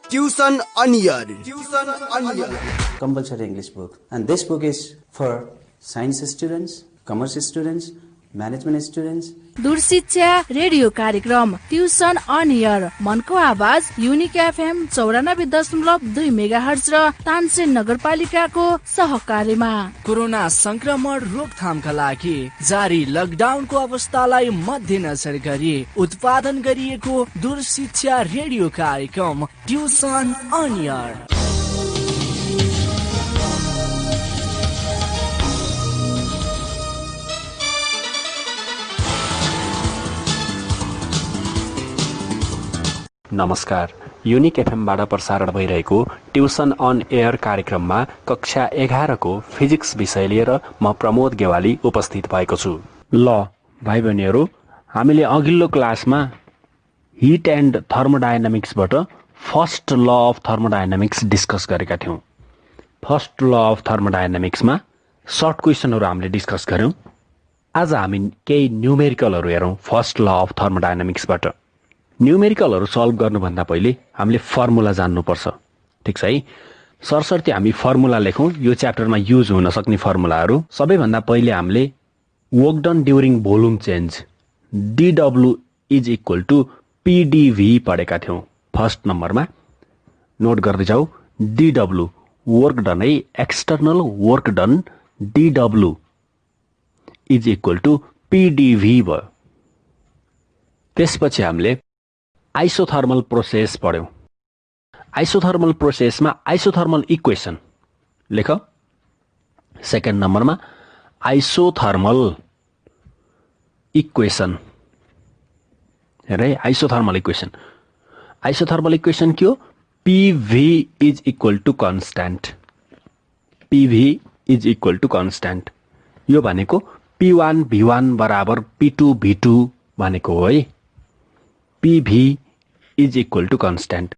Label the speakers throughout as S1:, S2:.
S1: Tuition on Air.
S2: Compulsory English book, and this book is for science students, commerce students, management students.
S3: दूर शिक्षा radio कार्यक्रम tuition on air मनको आवाज unique FM 94.2 megahertz र तानसेन नगरपालिकाको सहकार्यमा
S4: कोरोना संक्रमण रोकथामका लागि जारी लकडाउनको अवस्थालाई मध्यनजर गरी उत्पादन गरिएको दूर शिक्षा रेडियो कार्यक्रम ट्युसन अन एयर।
S5: नमस्कार, युनिक एफएमबाट प्रसारण भइरहेको ट्युसन अन एयर कार्यक्रममा कक्षा 11 को फिजिक्स विषय लिएर म प्रमोद गेवाली उपस्थित भएको छु। ल भाइ बहिनीहरू, हामीले अघिल्लो क्लासमा हिट एन्ड थर्मोडायनामिक्सबाट first law of thermodynamics discuss गरेका थियौँ। फर्स्ट ल अफ थर्मोडायनामिक्समा सर्ट क्वेसनहरू हामीले डिस्कस गर्यौँ। आज हामी केही न्युमेरिकलहरू हेरौँ फर्स्ट ल अफ थर्मोडायनामिक्सबाट। न्युमेरिकलहरू सल्भ गर्नुभन्दा पहिले हामीले फर्मुला जान्नुपर्छ, ठिक छ है। सरसर्ती हामी फर्मुला लेखौँ, यो च्याप्टरमा युज हुन सक्ने फर्मुलाहरू। सबैभन्दा पहिले हामीले work done during volume change DW is equal to PdV पढेका थियौँ। फर्स्ट नम्बरमा नोट गर्दै जाऊ, DW वर्क डन है, external work done DW is equal to PdV भयो। त्यसपछि हामीले आइसोथर्मल प्रोसेस पढ्यौँ। आइसोथर्मल प्रोसेसमा आइसोथर्मल इक्वेसन लेख। सेकेन्ड नम्बरमा आइसोथर्मल इक्वेसन हेर है, आइसोथर्मल इक्वेसन। आइसोथर्मल इक्वेसन के हो? PV is equal to constant. PV is equal to constant. यो भनेको P1 V1 बराबर P2 V2 भनेको हो है। PV is equal to constant.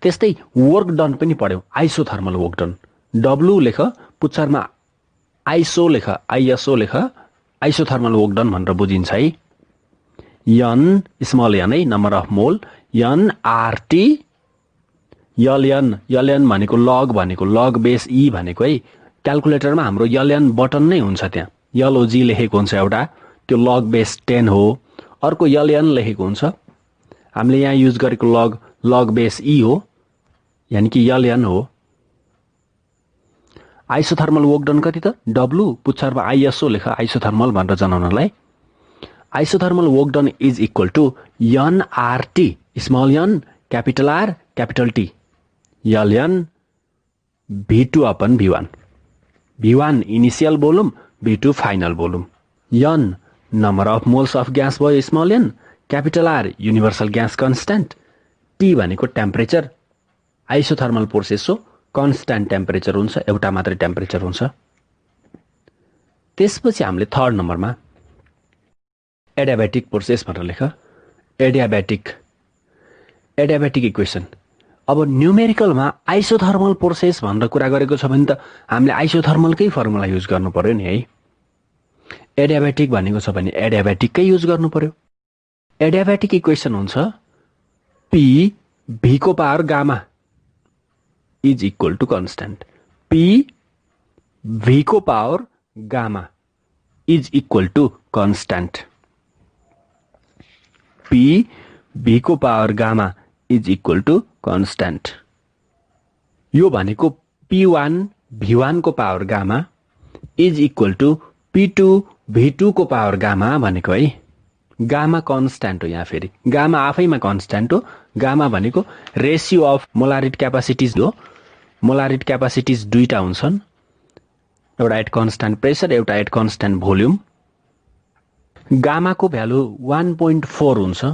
S5: त्यस्तै वर्क डन पनि पढ्यौँ, आइसोथर्मल वर्क डन। W लेख, पुच्छरमा आइसो लेख, ISO लेख, आइसोथर्मल वर्क डन भनेर बुझिन्छ है। N स्मल n है, number of mole, NRT LN भनेको लग बेस E भनेको है। क्यालकुलेटरमा हाम्रो LN बटन नै हुन्छ, त्यहाँ LOG लेखेको हुन्छ एउटा, त्यो लग बेस 10 हो। अर्को LN लेखेको हुन्छ, हामीले यहाँ युज गरेको लग बेस E हो, यानि कि LN हो। आइसोथर्मल वर्क डन कति त? W, पुच्छरमा ISO लेख, आइसोथर्मल भनेर जनाउनलाई। Isothermal work done is equal to NRT small n capital R capital T LN V2 upon V1। V1 initial volume, V2 final volume. N number of moles of gas भयो small n, capital R universal gas constant, T भनेको temperature. Isothermal process हो, constant temperature हुन्छ, एउटा मात्रै temperature हुन्छ। त्यसपछि हामीले third नम्बरमा एडियाबेटिक प्रोसेस भनेर लेख। Adiabatic equation. अब न्युमेरिकलमा आइसोथर्मल प्रोसेस भनेर कुरा गरेको छ भने त हामीले आइसोथर्मलकै फर्मुला युज गर्नु पर्यो नि है। एडियाबेटिक भनेको छ भने एडियाबेटिककै युज गर्नु पर्यो। एडियाबेटिक इक्वेसन हुन्छ PV को power gamma is equal to constant. PV को power gamma is equal to constant. PV को power gamma is equal to constant. यो भनेको P1 V1 को power gamma is equal to P2 V2 को power gamma भनेको है। Gamma constant हो, यहाँ फेरि गामा आफैमा कन्स्ट्यान्ट हो। गामा भनेको रेसियो अफ मोलारिट क्यापासिटिज हो। मोलारिट क्यापासिटिज दुईटा हुन्छन्, एउटा एट कन्स्ट्यान्ट प्रेसर, एउटा एट कन्स्ट्यान्ट भोल्युम। गामाको भ्यालु 1.4 हुन्छ।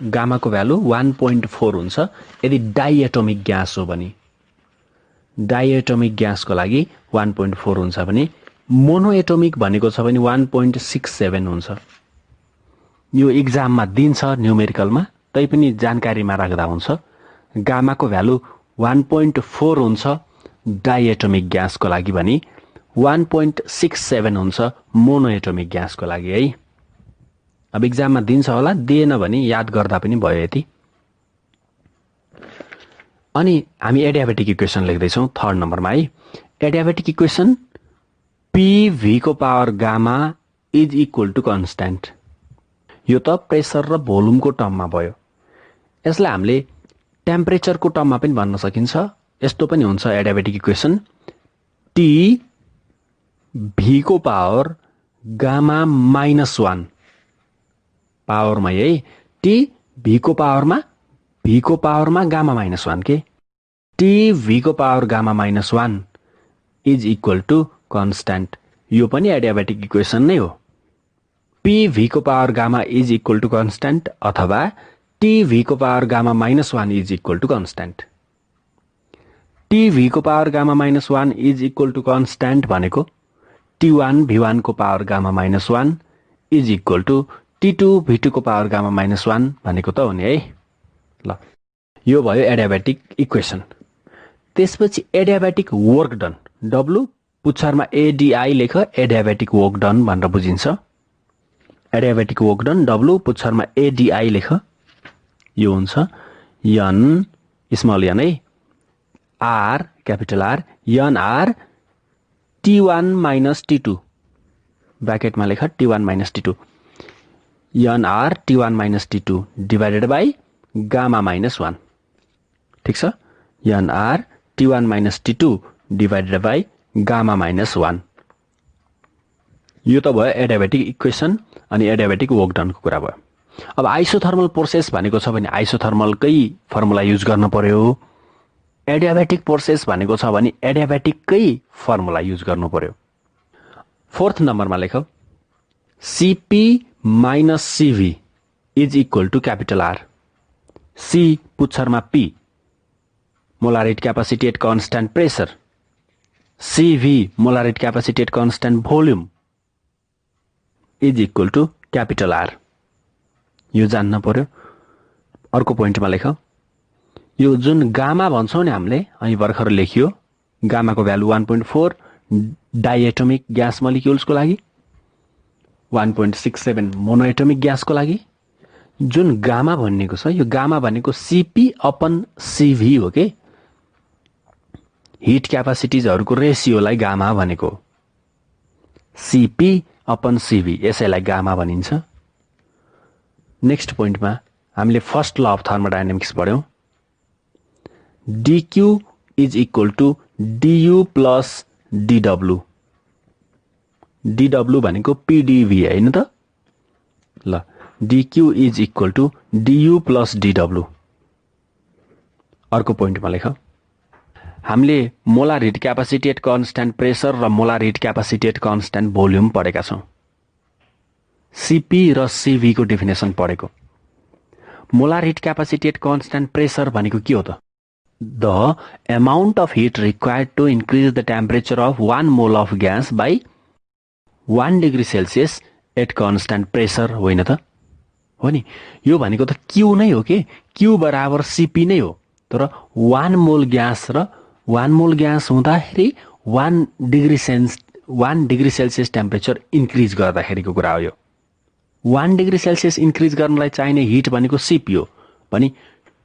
S5: गामाको भ्यालु 1.4 हुन्छ यदि डाइएटोमिक ग्यास हो भने। डाइएटोमिक ग्यासको लागि 1.4 हुन्छ भने मोनोएटोमिक भनेको छ भने 1.67 हुन्छ। यो इक्जाममा दिन्छ न्युमेरिकलमा, तैपनि जानकारीमा राख्दा हुन्छ। गामाको भ्यालु 1.4 हुन्छ डाइएटोमिक ग्यासको लागि भने 1.67 हुन्छ मोनोएटोमिक ग्यासको लागि है। अब इक्जाममा दिन्छ होला, दिएन भने याद गर्दा पनि भयो यति। अनि हामी एडियाबेटिक इक्वेसन लेख्दैछौँ 3rd नम्बरमा है। एडियाबेटिक इक्वेसन PV को power gamma is equal to constant. यो त प्रेसर र भोल्युमको टर्ममा भयो। यसलाई हामीले टेम्परेचरको टर्ममा पनि भन्न सकिन्छ। यस्तो पनि हुन्छ एडियाबेटिक इक्वेसन TV को पावर गामा -1 पावरमा है। TV को पावरमा गामा -1 के TV को power gamma -1 is equal to constant. यो पनि एडियाबेटिक इक्वेसन नै हो। PV को power gamma is equal to constant अथवा TV को power gamma -1 is equal to constant. TV को power gamma -1 is equal to constant भनेको T1 V1 को power gamma -1 is equal to T2 V2 को power gamma -1 भनेको त हो नि है। ल यो भयो एडियाबेटिक इक्वेसन। त्यसपछि adiabatic work done W पुच्छरमा ADI लेख एडियाबेटिक वर्क डन भनेर बुझिन्छ। Adiabatic work done W पुच्छरमा ADI लेख। यो हुन्छ N स्मल n है R capital R NR T1 - T2 ब्र्याकेटमा लेख T1 - T2 NR T1 - T2 divided by gamma -1 ठीक छ। NR T1 - T2 divided by gamma -1 यो त भयो एडियाबेटिक इक्वेसन अनि एडियाबेटिक वर्क डनको कुरा भयो। अब आइसोथर्मल प्रोसेस भनेको छ भने आइसोथर्मलकै फर्मुला युज गर्न पर्यो। एडियाबेटिक प्रोसेस भनेको छ भने एडियाबेटिककै फर्मुला युज गर्नु पर्यो। 4th नम्बरमा लेख CP - CV is equal to capital R। C पुच्छरमा P molarity capacity at constant pressure, CV molarity capacity at constant volume is equal to capital R। यो जान्न पर्यो। अर्को पोइन्टमा लेख यो जुन गामा भन्छौँ नि हामीले अनि भर्खर लेखियो गामाको भ्यालु 1.4 डाइएटोमिक ग्यास मलिक्युल्सको लागि 1.67 मोनोएटोमिक ग्यासको लागि जुन गामा भनिएको छ यो गामा भनेको CP/CV हो के। हिट क्यापासिटिजहरुको रेसियोलाई गामा भनेको CP/CV यसैलाई गामा भनिन्छ। नेक्स्ट पोइन्टमा हामीले फर्स्ट ल अफ थर्मोडायनामिक्स पढ्यौं। dq is equal to du plus dw। dw भनेको pdv हैन त। ल dq is equal to du plus dw। अर्को पोइन्टमा लेख हामीले molar heat capacity at constant pressure र molar heat capacity at constant volume पढेका छौं। CP र CV को डेफिनेसन पढेको। Molar heat capacity at constant pressure भनेको के हो त? The amount of heat required to increase the temperature of 1 mole of gas by 1 degree Celsius at constant pressure होइन त? हो नि, यो भनेको त Q नै हो के। Q बराबर CP नै हो। तर 1 मोल ग्यास र 1 मोल ग्यास हुँदाखेरि 1 डिग्री सेल्सियस टेम्परेचर इन्क्रिज गर्दाखेरिको कुरा हो यो। 1 डिग्री सेल्सियस इन्क्रिज गर्नलाई चाहिने हिट भनेको CP हो भने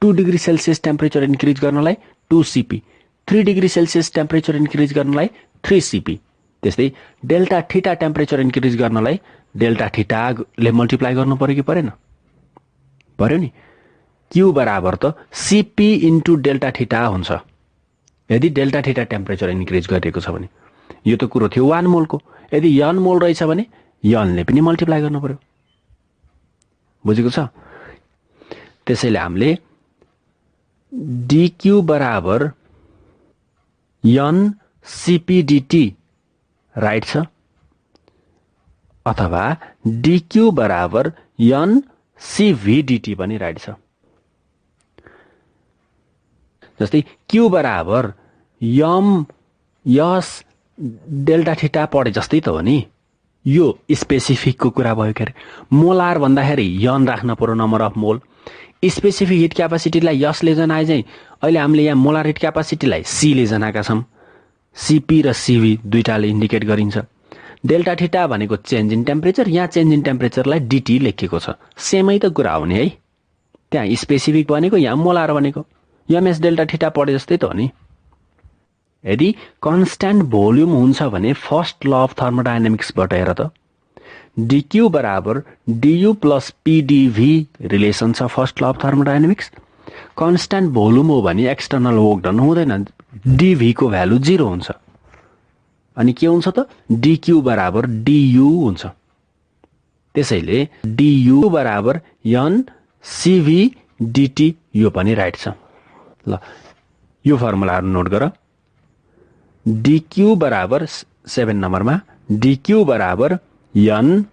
S5: 2 डिग्री सेल्सियस टेम्परेचर इन्क्रिज गर्नलाई 2CP, 3 degree Celsius temperature increase गर्नलाई 3CP, त्यस्तै डेल्टा थीटा टेम्परेचर इन्क्रिज गर्नलाई डेल्टा थीटा ले मल्टिप्लाई गर्नु पर्यो कि परेन? पर्यो नि। Q बराबर त CP इन्टु डेल्टा थीटा हुन्छ यदि डेल्टा थीटा टेम्परेचर इन्क्रिज गरिएको छ भने। यो त कुरो थियो 1 मोलको। यदि n मोल रहेछ भने n ले पनि मल्टिप्लाई गर्नु पर्यो। बुझेको छ? त्यसैले हामीले dq बराबर n CP dt राइट छ अथवा dq बराबर n CV dt पनि राइट छ। जस्तै Q बराबर यस डेल्टा थीटा पढे जस्तै त हो नि। यो स्पेसिफिकको कुरा भयो के। मोलार भन्दाखेरि n राख्न पर्यो number of mole. Specific heat क्यापासिटीलाई यसले जनाए चाहिँ अहिले हामीले यहाँ मोलार हिट क्यापासिटीलाई C ले जनाएका छौं। CP र CV दुईटाले इन्डिकेट गरिन्छ। डेल्टा थीटा भनेको चेन्ज इन टेम्परेचर, यहाँ चेन्ज इन टेम्परेचरलाई DT लेखिएको छ। सेमै त कुरा हो नि है। त्यहाँ स्पेसिफिक भनेको यहाँ मोलार भनेको एमएस डेल्टा थीटा पढे जस्तै त हो नि। यदि कन्स्ट्यान्ट भोल्युम हुन्छ भने फर्स्ट ल अफ थर्मोडायनामिक्सबाट हेर त डिक्यू बराबर डियू प्लस पिडिभी रिलेसन छ first law of thermodynamics. Constant volume हो भने एक्सटर्नल वर्क डन हुँदैन, डिभी को भ्यालु 0 हुन्छ। अनि के हुन्छ त डिक्यू बराबर डियू हुन्छ। त्यसैले डियू बराबर एन सिभी डिटी यो पनि राइट छ। ल यो फर्मुलाहरु नोट गर। डिक्यू बराबर 7 नम्बरमा डिक्यू बराबर एन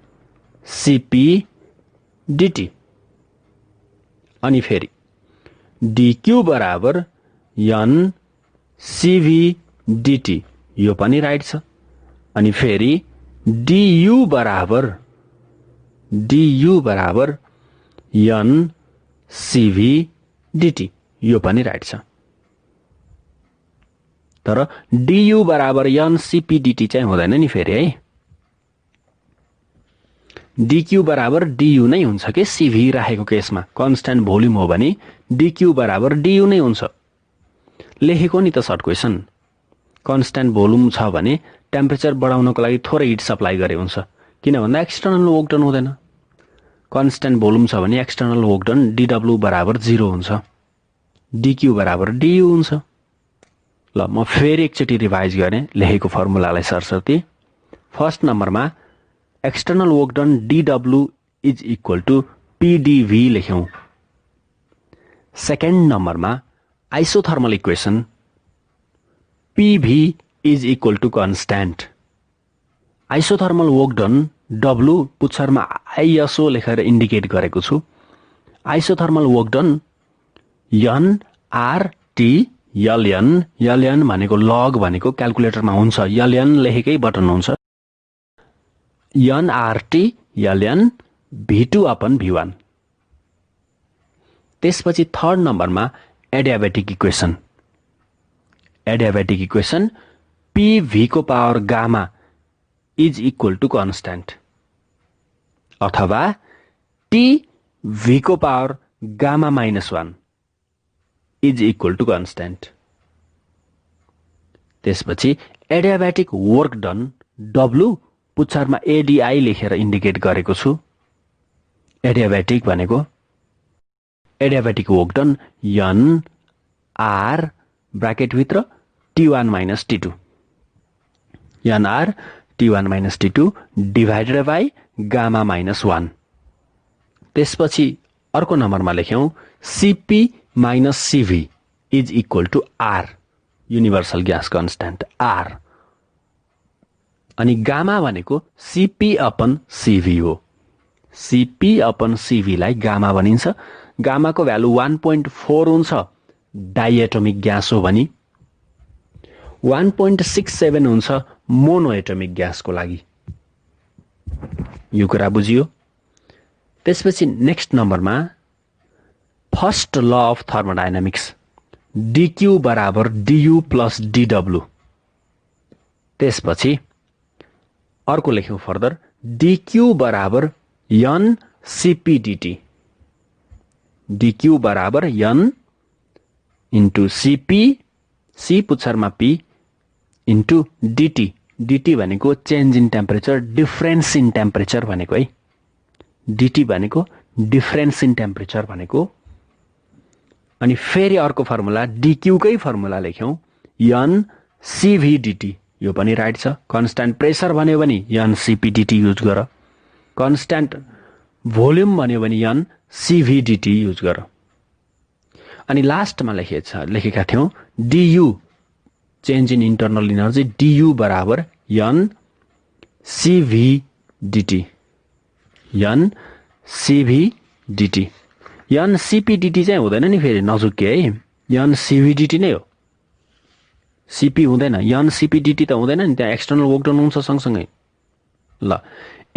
S5: सिपी डिटी। अनि फेरि डिक्यू बराबर एन सिभी डिटी यो पनि राइट छ। अनि फेरि डियू बराबर एन सिभी डिटी यो पनि राइट छ। तर डियू बराबर एन सिपी डिटी चाहिँ हुँदैन नि फेरि है। डिक्यू बराबर डियू नै हुन्छ के सिभी राखेको केसमा। कन्स्ट्यान्ट भोल्युम हो भने डिक्यू बराबर डियू नै हुन्छ। लेखेको नि त सर्ट क्वेसन। कन्स्ट्यान्ट भोल्युम छ भने टेम्परेचर बढाउनको लागि थोरै हिट सप्लाई गरे हुन्छ, किन भन्दा एक्सटर्नल वर्क डन हुँदैन। कन्स्ट्यान्ट भोल्युम छ भने एक्सटर्नल वर्क डन डिडब्ल्यू बराबर 0 हुन्छ, डिक्यू बराबर डियू हुन्छ। ल म फेरि एकचोटि रिभाइज गरेँ लेखेको फर्मुलालाई सरसर्ती। फर्स्ट नम्बरमा external work done DW is equal to PDV लेख्यौं। सेकेन्ड नम्बरमा isothermal equation PV is equal to constant. Isothermal work done W पुच्छरमा आइएसओ लेखेर इन्डिकेट गरेको छु। Isothermal work done NRT LN भनेको लग भनेको क्याल्कुलेटरमा हुन्छ, एलएन लेखेकै बटन हुन्छ। NRT LN V2 upon V1। त्यसपछि थर्ड नम्बरमा adiabatic equation. Adiabatic equation PV को power gamma is equal to constant अथवा TV को power gamma -1 is equal to constant. त्यसपछि एडियाबेटिक वर्क डन W पुच्छरमा एडीआई लेखेर इन्डिकेट गरेको छु। एडियाबेटिक भनेको एडियाबेटिक वर्क डन एनआर ब्राकेटभित्र T1 - T2 NR T1 - T2 divided by gamma -1। त्यसपछि अर्को नम्बरमा लेख्यौं CP - CV is equal to R universal gas constant R। अनि गामा भनेको CP अपन CV हो। CP अपन CV लाई गामा भनिन्छ। गामाको भ्यालु 1.4 हुन्छ डाइएटोमिक ग्यास हो भने, 1.67 हुन्छ मोनोएटोमिक ग्यासको लागि। यो कुरा बुझियो। त्यसपछि नेक्स्ट नम्बरमा first law of thermodynamics DQ बराबर DU प्लस DW। त्यसपछि अर्को लेख्यौं फर्दर DQ बराबर एन सिपी डिटी। DQ बराबर एन इन्टु सिपी, सी पुच्छरमा P इन्टु डिटी। डिटी भनेको change in temperature, difference in temperature भनेको है। डिटी भनेको डिफरेन्स इन टेम्परेचर भनेको। अनि फेरि अर्को फर्मुला DQ कै फर्मुला लेख्यौं एन सिभी डिटी। यो पनि राइट छ। कन्स्ट्यान्ट प्रेसर भन्यो भने एन सिपी डिटी युज गर। कन्स्ट्यान्ट भोल्युम भन्यो भने एन सिभी डिटी युज गर। अनि लास्टमा लेखेका थियौं DU change in internal energy DU बराबर n CV dT. N CV dT. N CP dT चाहिँ हुँदैन नि फेरि, नजुक्के है। एन सिभी डिटी नै हो, सिपी हुँदैन। एन सिपी डिटी त हुँदैन नि, त्यहाँ एक्सटर्नल वर्क डन हुन्छ सँगसँगै। ल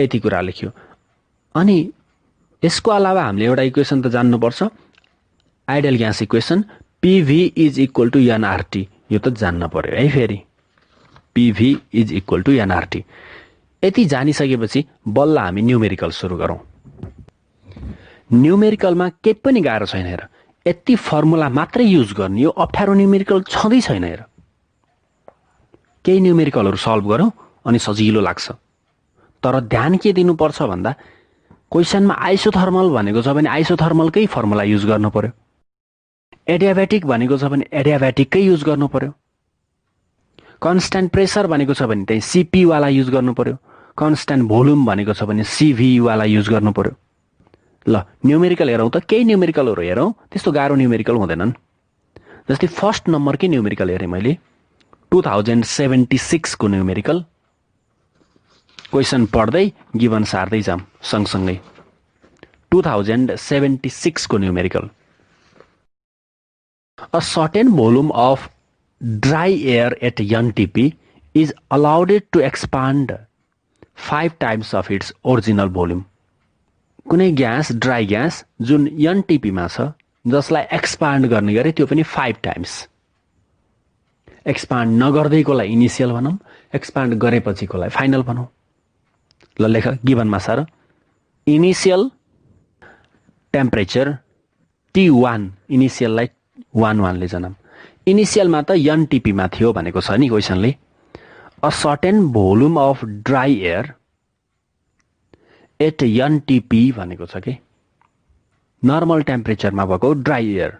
S5: यति कुरा लेख्यो। अनि यसको अलावा हामीले एउटा इक्वेसन त जान्नुपर्छ, ideal gas equation PV is equal to NRT. यो त जान्न पर्यो है फेरि, PV is equal to NRT. यति जानिसकेपछि बल्ल हामी न्युमेरिकल सुरु गरौँ। न्युमेरिकलमा केही पनि गाह्रो छैन हेर। यति फर्मुला मात्रै युज गर्ने यो अप्ठ्यारो न्युमेरिकल छँदै छैन। हेर केही न्युमेरिकलहरू सल्भ गरौँ अनि सजिलो लाग्छ। तर ध्यान के दिनुपर्छ भन्दा क्वेसनमा आइसोथर्मल भनेको छ भने आइसोथर्मलकै फर्मुला युज गर्नु पर्यो, एडियाबेटिक भनेको छ भने एडियाबेटिककै युज गर्नु पर्यो, कन्स्ट्यान्ट प्रेसर भनेको छ भने त्यही सिपी वाला युज गर्नु पर्यो, कन्स्ट्यान्ट भोल्युम भनेको छ भने सिभी वाला युज गर्नु पर्यो। ल न्युमेरिकल हेरौँ त, केही न्युमेरिकलहरू हेरौँ, त्यस्तो गाह्रो न्युमेरिकल हुँदैनन्। जस्तै फर्स्ट नम्बरकै न्युमेरिकल हेरेँ मैले 2076 को न्युमेरिकल। क्वेसन पढ्दै गिभन सार्दै जाम सँगसँगै। 2076 को numerical. A certain volume of dry air at NTP is allowed to expand 5 times of its original volume. कुनै ग्यास ड्राई ग्यास जुन NTP मा छ जसलाई एक्सपान्ड गर्ने गरे त्यो पनि 5 टाइम्स। एक्सपान्ड नगर्दैकोलाई इनिशियल भनौँ, एक्सपान्ड गरेपछिकोलाई फाइनल भनौँ। ल लेख गिभनमा सार इनिशियल टेम्परेचर T1 इनिशियललाई 1 ले जनाम। इनिशियलमा त NTP मा थियो भनेको छ नि क्वेसनले। A certain volume of dry air at NTP भनेको छ कि नर्मल टेम्परेचरमा भएको ड्राई एयर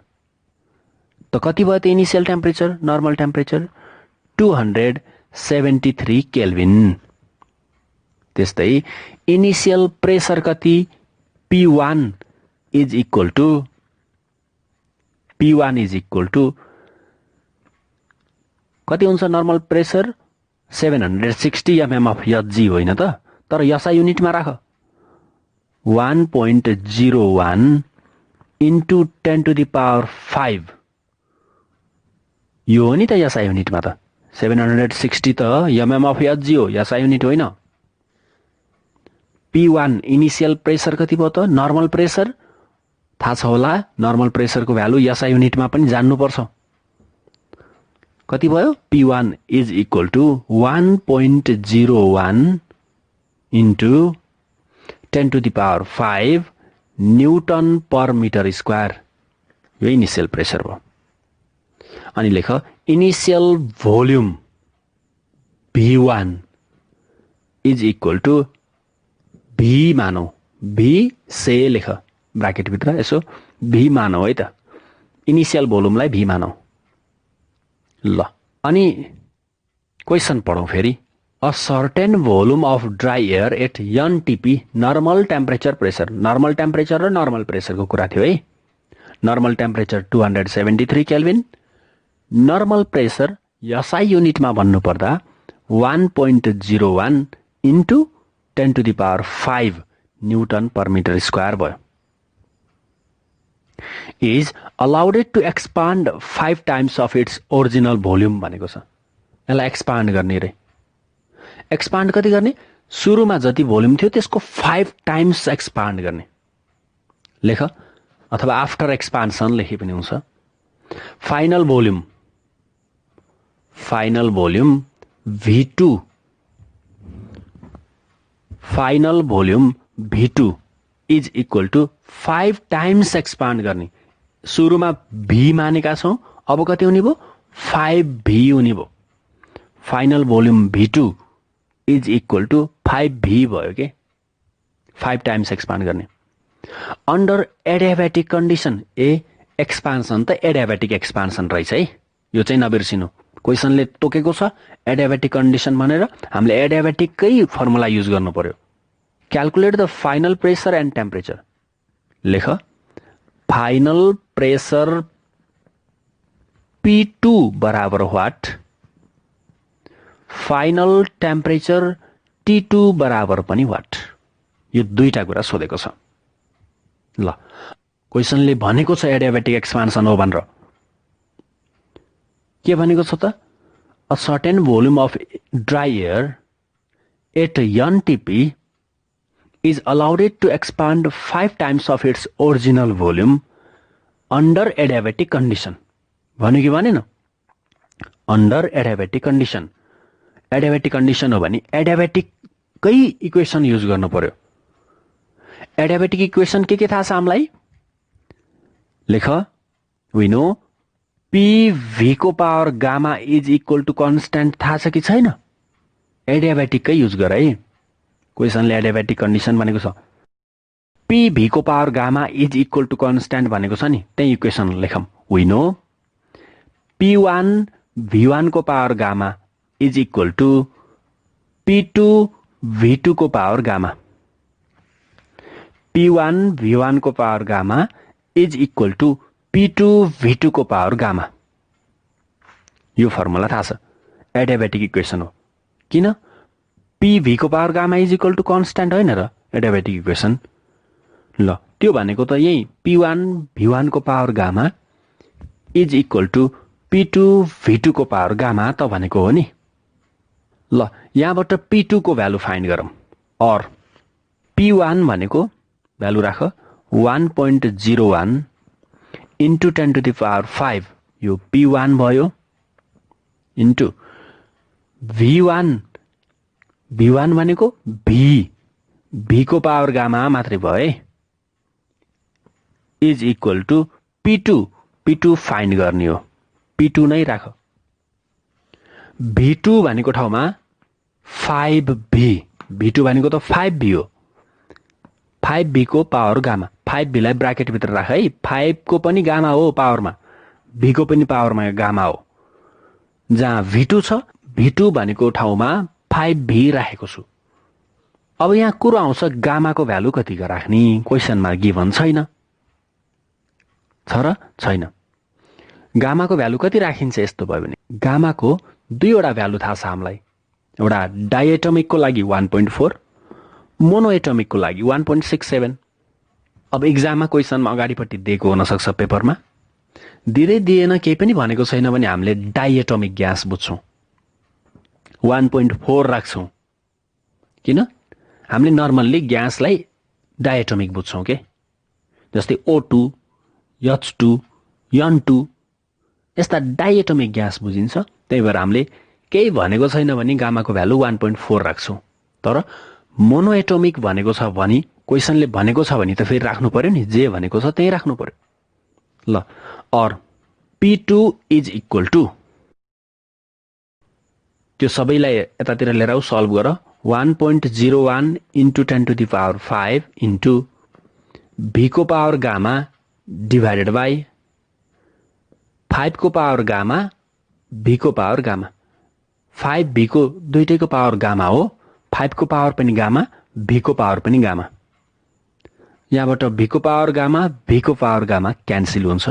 S5: त कति भयो त initial temperature normal temperature 273 Calvin. त्यस्तै इनिशियल प्रेसर कति P1 इज इक्वल टु कति हुन्छ normal pressure 760 mm of Hg होइन त, तर SI युनिटमा राख 1.01 into 10 to the power 5 यो हो नि त SI युनिटमा त 760 त mm of Hg हो, SI युनिट होइन। P1 इनिशियल प्रेसर कति भयो त नर्मल प्रेसर थाहा छ होला, नर्मल प्रेसरको भ्यालु SI युनिटमा पनि जान्नुपर्छ। कति भयो P1 is equal to 1.01 into 10 to the power 5 newton per metre square. यो इनिशियल प्रेसर भयो। अनि लेख initial volume V1 is equal to V मानौ, V से लेख ब्राकेट भित्र यसो V मानौ है त, इनिशियल भोल्युमलाई V मानौ। ल अनि क्वेसन पढौं फेरि। A certain volume of dry air at NTP normal temperature pressure. Normal temperature र नर्मल प्रेसरको कुरा थियो है। Normal temperature 273 kelvin, normal pressure SI युनिटमा भन्नुपर्दा 1.01 into 10 to the power 5 newton per metre square भयो। Is allowed to expand 5 times of its original volume भनेको छ। यसलाई एक्सपान्ड गर्ने रे। एक्सपान्ड कति गर्ने? सुरुमा जति भोल्युम थियो त्यसको 5 टाइम्स एक्सपान्ड गर्ने। लेख अथवा आफ्टर एक्सपान्सन लेखे पनि हुन्छ। Final volume V2 final volume V2 is equal to 5 times expand गर्ने। सुरुमा V मानेका छौं, अब कति हुने भयो 5V हुने भयो। Final volume V2 is equal to 5V भयो के, 5 टाइम्स एक्सपान्ड गर्ने। अन्डर एडियाबेटिक कन्डिसन, एक्सपान्सन त एडियाबेटिक एक्सपान्सन रहेछ है, यो चाहिँ नबिर्सिनु। क्वेसनले तोकेको छ एडियाबेटिक कन्डिसन भनेर, हामीले एडियाबेटिककै फर्मुला युज गर्नु पर्यो। Calculate the final pressure and temperature. लेख फाइनल प्रेसर P2 बराबर व्हाट, फाइनल टेम्परेचर T2 बराबर पनि व्हाट। यो दुईटा कुरा सोधेको छ। ल क्वेसनले भनेको छ एडियाबेटिक एक्सपान्सन हो भनेर। के भनेको छ त? A certain volume of dry air at NTP is allowed to expand 5 times of its original volume under adiabatic condition। भन्यो कि भनेन? Under adiabatic condition. Adiabatic condition हो भने एडियाबेटिककै इक्वेसन युज गर्नु पर्यो। एडियाबेटिक इक्वेसन के थाहा छ हामीलाई? लेख वी नो PV को power gamma is equal to constant थाहा छ कि छैन? एडियाबेटिककै युज गर है। क्वेसनले एडियाबेटिक कन्डिसन भनेको छ। PV को power gamma is equal to constant भनेको छ नि, त्यही इक्वेसन लेखौँ। वी नो P1 V1 को power gamma is equal to P2 V2 को पावर गामा। P1 V1 को power gamma is equal to P2 V2 को पावर गामा। यो फर्मुला थाहा छ, एडियाबेटिक इक्वेसन हो। किन? PV को power gamma is equal to constant होइन र एडियाबेटिक इक्वेसन। ल त्यो भनेको त यही P1 V1 को power gamma is equal to P2 V2 को पावर गामा त भनेको हो नि। ल यहाँबाट P2 को भ्यालु फाइन्ड गरौँ। और P1 भनेको भ्यालु राख 1.01 इन्टु 10 टु द पावर 5, यो P1 भयो, इन्टु V1 भनेको V को पावर गामा मात्रै भयो है, is equal to P2 find गर्ने हो। P2 नै राख। V2 भनेको ठाउँमा 5V, V2 भनेको त 5V हो। 5V को पावर गामा, 5V लाई ब्राकेटभित्र राख है। 5 को पनि गामा हो पावरमा, V को पनि पावरमा गामा हो। जहाँ V2 छ, V2 भनेको ठाउँमा 5V राखेको छु। अब यहाँ कुरो आउँछ गामाको भ्यालु कतिको राख्ने? क्वेसनमा गिभन छैन, छ र छैन। गामाको भ्यालु कति राखिन्छ यस्तो भयो भने? गामाको दुईवटा भ्यालु थाहा छ हामीलाई। एउटा डाइएटमिकको लागि 1.4, मोनोएटमिकको लागि 1.67। अब एक्जाममा क्वेसनमा अगाडिपट्टि दिएको हुनसक्छ, पेपरमा दिँदै दिएन, केही पनि भनेको छैन भने हामीले डाइएटमिक ग्यास बुझ्छौँ, 1.4 राख्छौँ। किन? हामीले नर्मल्ली ग्यासलाई डाइएटमिक बुझ्छौँ के। जस्तै O2, H2, N2 यस्ता डाइएटमिक ग्यास बुझिन्छ। त्यही भएर हामीले केही भनेको छैन भने गामाको भ्यालु 1.4 राख्छौँ। तर मोनोएटमिक भनेको छ भने, क्वेसनले भनेको छ भने त फेरि राख्नु पर्यो नि, जे भनेको छ त्यही राख्नु पर्यो। ल और P2 इज इक्वल टु, त्यो सबैलाई यतातिर लिएर आऊ, सल्भ गर। 1.01 into 10 to the power 5 into V को पावर गामा डिभाइडेड बाई 5 को पावर गामा, V को पावर गामा। 5V को दुईटैको पावर गामा हो, 5 को पावर पनि गामा, V को पावर पनि गामा। यहाँबाट V को पावर गामा, V को पावर गामा क्यान्सिल हुन्छ।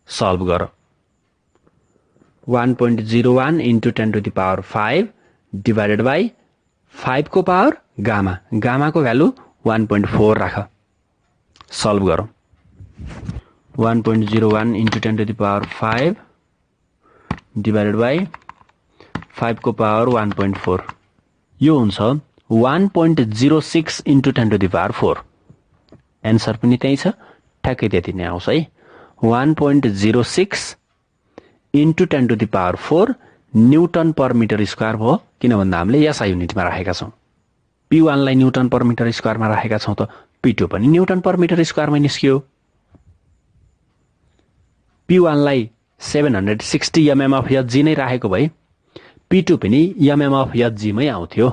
S5: सल्भ गर। 1.01 into 10 to the power 5 divided by 5 को पावर गामा, गामाको भ्यालु 1.4 राख। सल्भ गरौँ। 1.01 into 10 to the power 5 divided by 5 को पावर 1.4, यो हुन्छ 1.06 into 10 to the power 4। Answer पनि त्यही छ, ठ्याक्कै त्यति नै आउँछ है। 1.06 into 10 to the power 4 newton per metre square भयो। किन भन्दा हामीले एसआई युनिटमा राखेका छौँ। P1 लाई न्युटन पर मिटर स्क्वायरमा राखेका छौँ, त P2 पनि न्युटन पर मिटर स्क्वायरमा निस्कियो। P1 लाई 760 mm अफ Hg नै राखेको भए P2 पनि mm अफ Hg मै आउँथ्यो।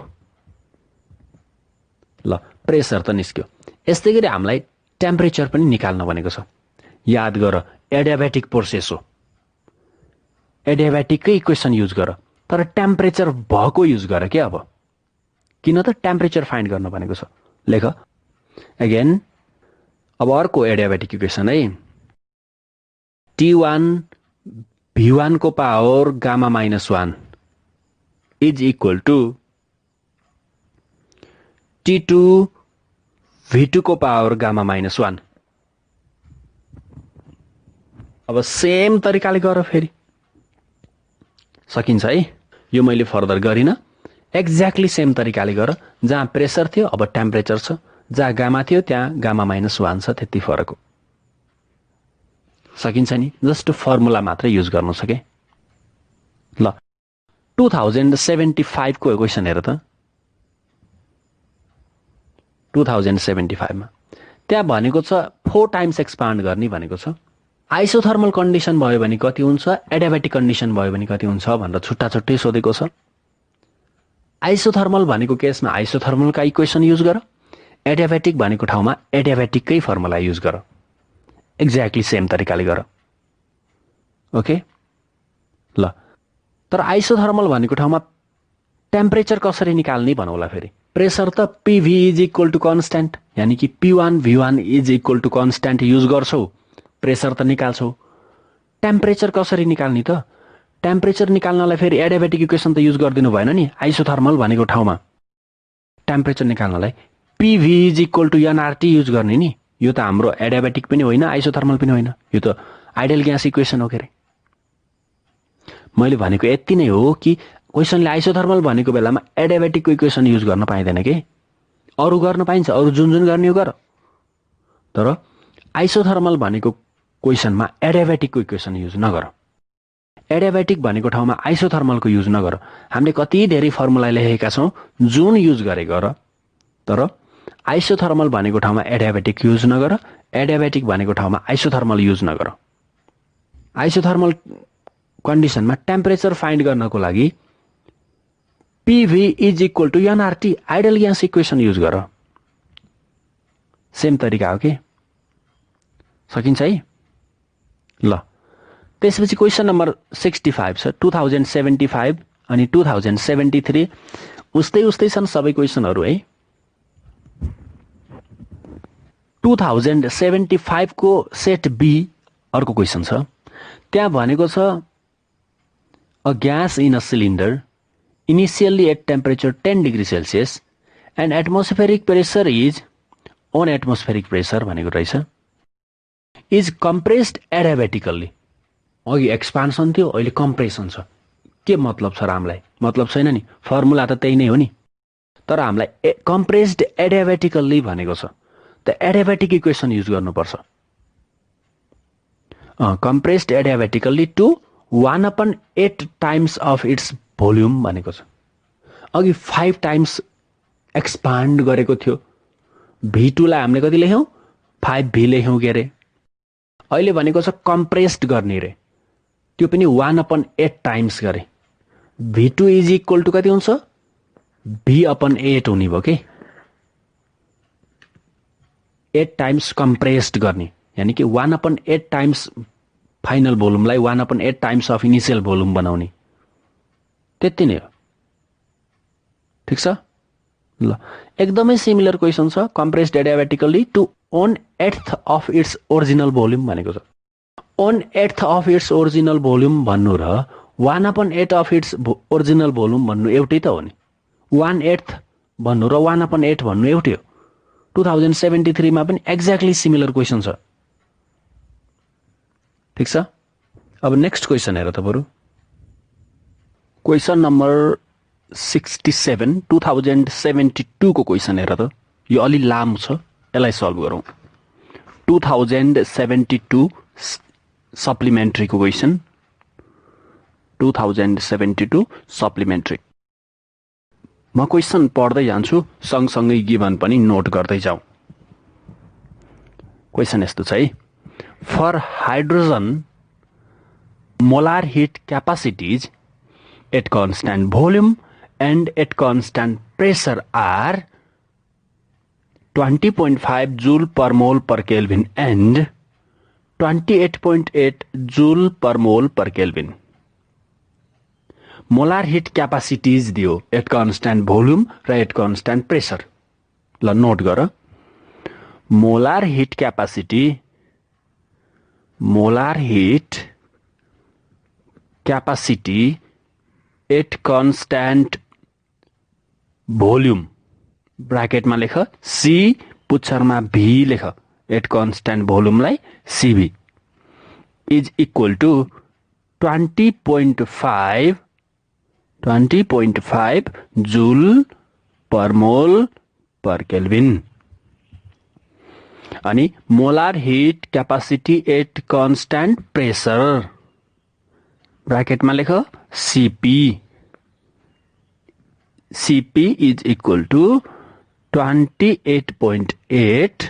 S5: ल प्रेसर त निस्क्यो। यस्तै गरी हामीलाई टेम्परेचर पनि निकाल्न भनेको छ। याद गर, एडियाबेटिक प्रोसेस हो, एडियाबेटिककै इक्वेसन युज गर, तर टेम्परेचर भएको युज गर के। अब किन त टेम्परेचर फाइन्ड गर्न भनेको छ। लेख अगेन। अब अर्को एडियाबेटिक इक्वेसन है। T1 V1 को power gamma -1 is equal to T2 V2 को पावर गामा -1। अब सेम तरिकाले गर, फेरि सकिन्छ है। यो मैले फर्दर गरिन, एक्ज्याक्टली सेम तरिकाले गर। जहाँ प्रेसर थियो अब टेम्परेचर छ, जहाँ गामा थियो त्यहाँ गामा -1 छ, त्यति फरक हो। सकिन्छ नि, जस्ट फर्मुला मात्रै युज गर्नु छ के। ल 2075 को क्वेसन हेर त। 2075 मा त्यहाँ भनेको छ 4 टाइम्स एक्सपान्ड गर्ने भनेको छ। आइसोथर्मल कन्डिसन भयो भने कति हुन्छ, एडियाबेटिक कन्डिसन भयो भने कति हुन्छ भनेर छुट्टा छुट्टै सोधेको छ। आइसोथर्मल भनेको केसमा आइसोथर्मलका इक्वेसन युज गर, एडियाबेटिक भनेको ठाउँमा एडियाबेटिककै फर्मुला युज गर, एक्ज्याक्टली सेम तरिकाले गर। ओके ल, तर आइसोथर्मल भनेको ठाउँमा टेम्परेचर कसरी निकाल्ने भनौँला फेरि। प्रेसर त PV is equal to constant, यानि कि P1 V1 is equal to constant use गर्छौ, प्रेसर त निकाल्छौ। टेम्परेचर कसरी निकाल्ने त? टेम्परेचर निकाल्नलाई फेरि एडियाबेटिक इक्वेसन त युज गरिदिनु भएन नि। आइसोथर्मल भनेको ठाउँमा टेम्परेचर निकाल्नलाई PV is equal to NRT use गर्ने नि। यो त हाम्रो एडियाबेटिक पनि होइन, आइसोथर्मल पनि होइन, यो त आइडियल ग्यास इक्वेसन हो के अरे। मैले भनेको यति नै हो कि क्वेसनले आइसोथर्मल भनेको बेलामा एडियाबेटिकको इक्वेसन युज गर्न पाइँदैन के, अरू गर्न पाइन्छ, अरू जुन जुन गर्ने हो गर, तर आइसोथर्मल भनेको क्वेसनमा एडियाबेटिकको इक्वेसन युज नगर। एडियाबेटिक भनेको ठाउँमा आइसोथर्मलको युज नगर। हामीले कति धेरै फर्मुला लेखेका छौँ जुन युज गरे गर, तर आइसोथर्मल भनेको ठाउँमा एडियाबेटिक युज नगर, एडियाबेटिक भनेको ठाउँमा आइसोथर्मल युज नगर। आइसोथर्मल कन्डिसनमा टेम्परेचर फाइन्ड गर्नको लागि PV is equal to NRT ideal gas equation use गर। सेम तरिका हो के, सकिन्छ है। ल त्यसपछि क्वेसन नम्बर 65 छ, 2075 अनि 2073 उस्तै उस्तै छन् सबै क्वेसनहरू है। 2075 को सेट बी अर्को क्वेसन छ। त्यहाँ भनेको छ a gas in a cylinder initially at temperature 10 degree Celsius and atmospheric pressure is on atmospheric pressure भनेको रहेछ, इज कम्प्रेस्ड एडियाबेटिकल्ली। अघि एक्सपान्सन थियो, अहिले कम्प्रेसन छ। के मतलब छ र हामीलाई? मतलब छैन नि, फर्मुला त त्यही नै हो नि, तर हामीलाई कम्प्रेस्ड एडियाबेटिकल्ली भनेको छ, त एडियाबेटिक इक्वेसन युज गर्नुपर्छ। Compressed adiabatically to 1/8 times of its volume भनेको छ। अघि 5 टाइम्स एक्सपान्ड गरेको थियो, V2 लाई हामीले कति लेख्यौँ? 5V लेख्यौँ के अरे। अहिले भनेको छ कम्प्रेस्ड गर्ने रे, त्यो पनि 1/8 टाइम्स गरे। V2 इज इक्वल टु कति हुन्छ? V/8 हुने भयो के, 8 टाइम्स कम्प्रेस्ड गर्ने, यानि कि 1/8 टाइम्स फाइनल भोल्युमलाई 1/8 टाइम्स अफ इनिसियल भोल्युम बनाउने, त्यति नै हो। ठिक छ ल, एकदमै सिमिलर क्वेसन छ। Compressed adiabatically to 1/8 of its original volume भनेको छ। 1/8 अफ इट्स ओरिजिनल भोल्युम भन्नु र 1/8 अफ इट्स ओरिजिनल भोल्युम भन्नु एउटै त हो नि। 1/8 भन्नु र 1/8 भन्नु एउटै हो। 2073 मा पनि एक्ज्याक्टली सिमिलर क्वेसन छ। ठिक छ, अब नेक्स्ट क्वेसन हेर त बरु। क्वेसन नम्बर 67 2072 को क्वेसन हेर त, यो अलि लामो छ, यसलाई सल्भ गरौँ। 2072 सप्लिमेन्ट्री को क्वेसन, 2072 सप्लिमेन्ट्री। म क्वेसन पढ्दै जान्छु, सँगसँगै गिभन पनि नोट गर्दै जाउँ। क्वेसन यस्तो छ है, for hydrogen molar heat capacities at constant volume and at constant pressure are 20.5 joule per mole per Kelvin and 28.8 joule per mole per Kelvin. Molar heat capacities दियो at constant volume र at constant pressure. ल note गर, molar heat capacity at constant volume bracket में लेख, C पुच्छर में V लेख, at constant volume लाई CV is equal to 20.5 joule per mole per kelvin. अनि molar heat capacity at constant pressure bracket में लेख, CP is equal to 28.8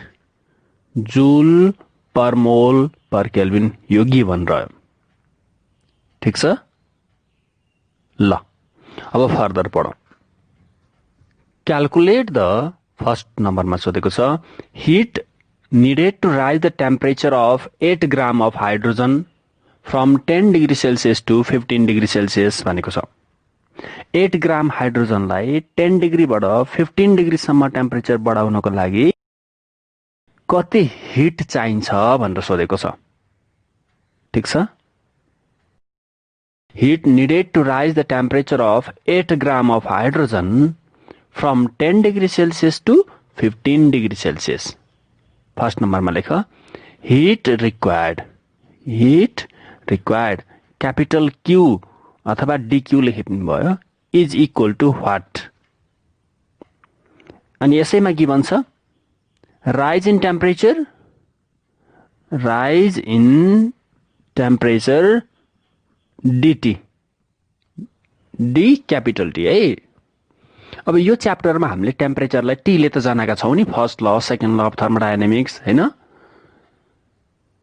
S5: joule per mole per kelvin यो गिभन रह्यो। ठिक छ। ल अब फर्दर पढौँ। क्यालकुलेट द फर्स्ट नम्बरमा सोधेको छ heat needed to raise the temperature of 8 gram of hydrogen from 10 degree Celsius to 15 degree Celsius भनेको छ। 8 ग्राम हाइड्रोजनलाई 10 डिग्रीबाट 15 डिग्रीसम्म टेम्परेचर बढाउनको लागि कति हिट चाहिन्छ भनेर सोधेको छ। ठिक छ। Heat needed to raise the temperature of 8 gram of hydrogen from 10 degree Celsius to 15 degree Celsius. First नम्बरमा लेख हिट रिक्वायर्ड क्यापिटल क्यू अथवा डिक्यू लेख्नु भयो इज इक्वल टु व्हाट। अनि यसैमा गिभन छ rise in temperature dT, D capital T है। अब यो च्याप्टरमा हामीले टेम्परेचरलाई टीले त जानेका छौँ नि, फर्स्ट ल सेकेन्ड ल अफ थर्मोडायनामिक्स हैन।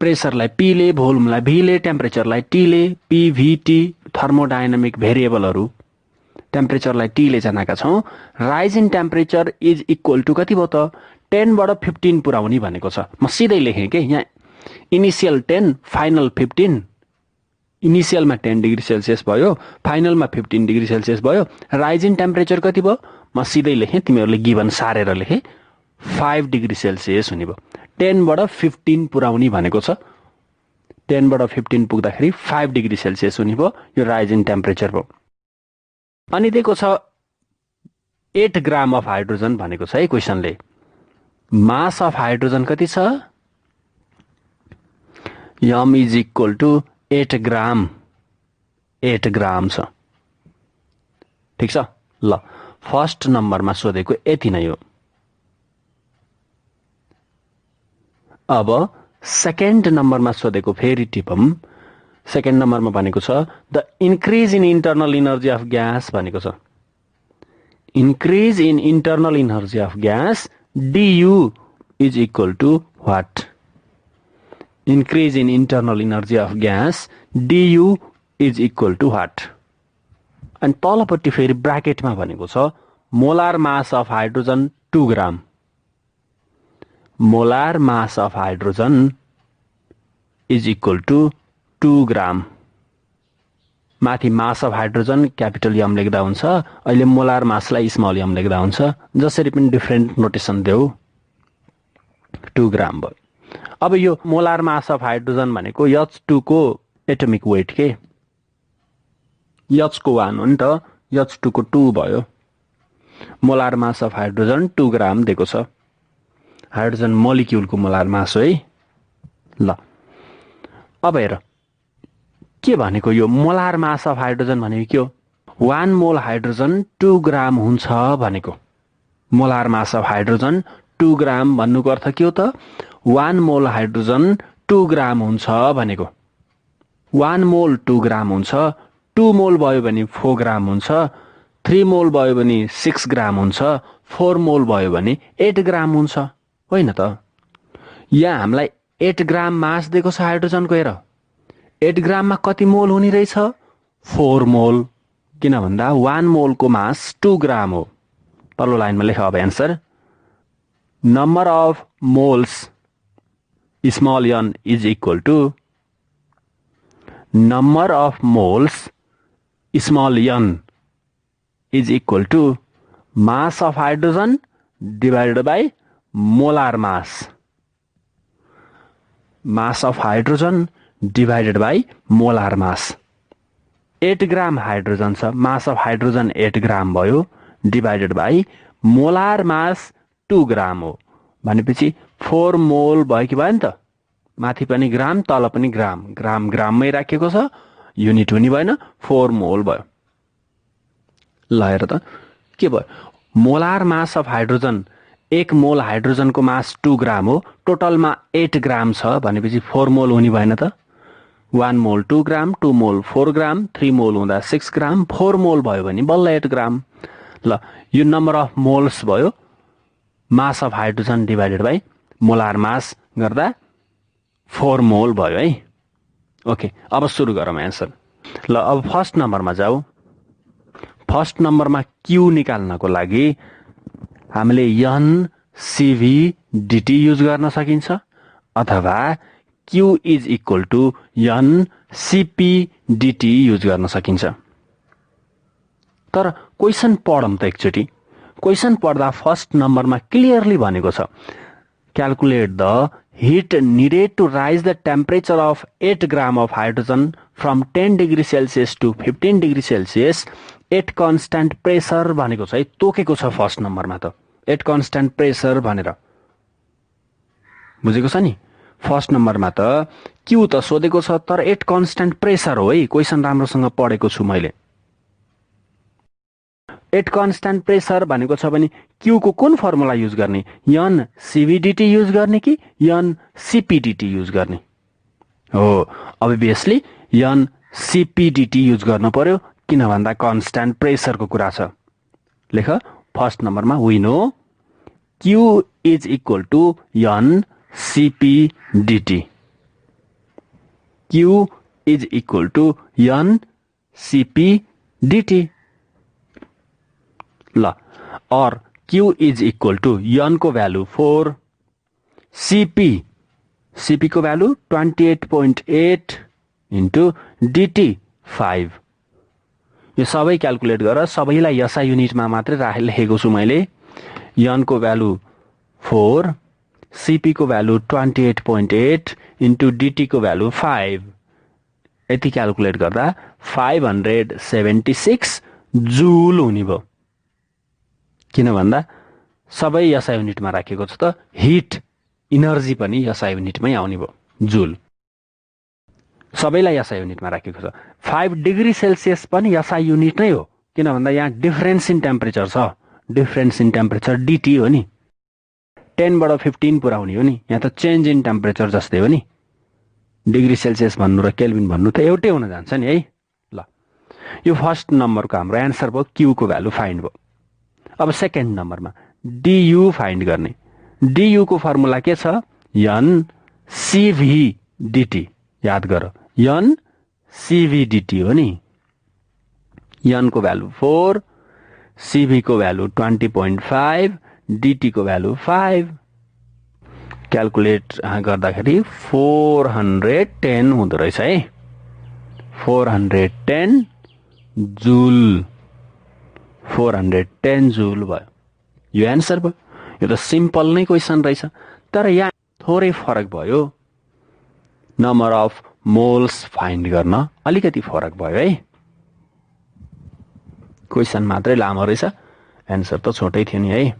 S5: प्रेसरलाई पीले, भोल्युमलाई भीले, टेम्परेचरलाई टीले, पीभीटी थर्मोडायनामिक भेरिएबलहरू टेम्परेचरलाई टीले जानेका छौँ। Rise in temperature is equal to कति भयो त 10 बाट 15 पुर्याउने भनेको छ। म सिधै लेखेँ के यहाँ इनिसियल 10 फाइनल 15। इनिसियलमा 10 डिग्री सेल्सियस भयो, फाइनलमा 15 डिग्री सेल्सियस भयो। राइज इन टेम्परेचर कति भयो म सिधै लेखेँ, तिमीहरूले गिभन सारेर लेखेँ 5 डिग्री सेल्सियस हुने भयो। 10 बाट 15 पुर्याउने भनेको छ। 10 बाट 15 पुग्दाखेरि 5 डिग्री सेल्सियस हुने भयो। यो राइज इन टेम्परेचर भयो। अनि दिएको छ 8 ग्राम अफ हाइड्रोजन भनेको छ है क्वेसनले। मास अफ हाइड्रोजन कति छ? यम इज इक्वल टु 8 ग्राम। 8 ग्राम छ। ठिक छ। ल फर्स्ट नम्बरमा सोधेको यति नै हो। अब सेकेन्ड नम्बरमा सोधेको फेरि टिपम। सेकेन्ड नम्बरमा भनेको छ the increase in internal energy of gas भनेको छ। Increase in internal energy of gas du is equal to what? Increase in internal energy of gas du is equal to what? अनि तलपट्टि फेरि ब्राकेटमा भनेको छ molar mass of hydrogen 2 gram. Molar mass of hydrogen is equal to 2 gram. माथि mass of hydrogen capital M लेख्दा हुन्छ, अहिले molar मासलाई small am लेख्दा हुन्छ। जसरी पनि डिफ्रेन्ट नोटेसन देऊ। 2 ग्राम भयो। अब यो मोलार मास अफ हाइड्रोजन भनेको H2 को एटमिक वेट के। H को 1 हो नि त, H2 को 2 भयो। मोलार मास अफ हाइड्रोजन 2 ग्राम दिएको छ। हाइड्रोजन मोलिक्युलको मोलार मास हो है। ल अब हेर के भनेको यो मोलार मास अफ हाइड्रोजन भनेको के हो? 1 मोल हाइड्रोजन 2 ग्राम हुन्छ भनेको। मोलार मास अफ हाइड्रोजन 2 ग्राम भन्नुको अर्थ के हो त? 1 मोल हाइड्रोजन 2 ग्राम हुन्छ भनेको। 1 मोल 2 ग्राम हुन्छ। 2 मोल भयो भने 4 ग्राम हुन्छ। 3 मोल भयो भने 6 ग्राम हुन्छ। 4 मोल भयो भने 8 ग्राम हुन्छ। होइन त? यहाँ हामीलाई 8 ग्राम मास दिएको छ हाइड्रोजनको। हेर 8 ग्राममा कति मोल हुने रहेछ? 4 मोल। किन भन्दा 1 मोलको मास 2 ग्राम हो। तल्लो लाइनमा लेख अब answer. Number of moles small n is equal to number of moles small n is equal to mass of hydrogen divided by molar mass. Mass of hydrogen divided by molar mass. 8 gram hydrogen छ। Mass of hydrogen 8 gram भयो divided by molar mass 2 gram हो भनेपछि 4 मोल भयो कि भएन त? माथि पनि ग्राम तल पनि ग्राम। ग्राम ग्राममै राखेको छ, युनिट हुने भएन। 4 मोल भयो। ल हेर त के भयो? मोलार मास अफ हाइड्रोजन 1 मोल हाइड्रोजनको मास 2 ग्राम हो। टोटलमा 8 ग्राम छ भनेपछि 4 मोल हुने भएन त? 1 मोल 2 ग्राम, 2 मोल 4 ग्राम, 3 मोल हुँदा 6 ग्राम, 4 मोल भयो भने बल्ल 8 ग्राम। ल यो नम्बर अफ मोल्स भयो। मास of hydrogen divided by molar मास गर्दा 4 मोल भयो है। ओके, अब सुरु गरौँ एन्सर। ल अब फर्स्ट नम्बरमा जाऊ। फर्स्ट नम्बरमा क्यू निकाल्नको लागि हामीले NCVDT युज गर्न सकिन्छ अथवा Q is equal to NCPDT use गर्न सकिन्छ। तर क्वेसन पढौँ त एकचोटि। क्वेसन पढ्दा फर्स्ट नम्बरमा क्लियरली भनेको छ calculate the heat needed to rise the temperature of 8 gram of hydrogen from 10 degree Celsius to 15 degree Celsius at constant pressure भनेको छ है, तोकेको छ फर्स्ट नम्बरमा त एट कन्स्ट्यान्ट प्रेसर भनेर। बुझेको छ नि? फर्स्ट नम्बरमा त क्यू त सोधेको छ तर एट कन्स्ट्यान्ट प्रेसर हो है। क्वेसन राम्रोसँग पढेको छु मैले। एट कन्स्ट्यान्ट प्रेसर भनेको छ भने क्यू को कुन फर्मुला युज गर्ने? NCVDT युज गर्ने कि NCPDT युज गर्ने? हो, अभियसली NCPDT युज गर्नु पर्यो, किन भन्दा कन्स्ट्यान्ट प्रेसरको कुरा छ। लेख फर्स्ट नम्बरमा we know Q is equal to NCPDT। Q is equal to NCPDT। ल और Q is equal to N को भ्यालु 4, CP को भ्यालु 28.8 इन्टु DT 5। यो सबै क्याल्कुलेट गर, सबैलाई SI युनिटमा मात्रै लेखेको छु मैले। N को भ्यालु 4, CP को भ्यालु 28.8 इन्टु DT को भ्यालु 5। यति क्याल्कुलेट गर्दा 576 जुल हुने भयो। किन भन्दा सबै SI युनिटमा राखेको छ त हिट इनर्जी पनि SI युनिटमै आउने भयो, जुल। सबैलाई SI युनिटमा राखेको छ। 5 डिग्री सेल्सियस पनि SI युनिट नै हो, किन भन्दा यहाँ डिफरेन्स इन टेम्परेचर छ। डिफरेन्स इन टेम्परेचर DT हो नि। 10 बाट 15 पुऱ्याउने हो नि। यहाँ त चेन्ज इन टेम्परेचर जस्तै हो नि। डिग्री सेल्सियस भन्नु र केल्भिन भन्नु त एउटै हुन जान्छ नि है। ल यो फर्स्ट नम्बरको हाम्रो एन्सर भयो, क्यू को भ्यालु फाइन्ड भयो। अब सेकेन्ड नम्बरमा DU फाइन्ड गर्ने। DU को फर्मुला के छ? NCVDT। याद गर, NCVDT हो नि। N को भ्यालु 4, CV को भ्यालु 20.5, DT को भ्यालु 5। क्याल्कुलेट गर्दाखेरि 410 हुँदो रहेछ है। 410 जुल। 410 जुल भयो। यो एन्सर भयो। यो त सिम्पल नै क्वेसन रहेछ, तर यहाँ थोरै फरक भयो। नम्बर अफ मोल्स फाइन्ड गर्न अलिकति फरक भयो है। क्वेसन मात्रै लामो रहेछ, एन्सर त छोटै थियो नि है।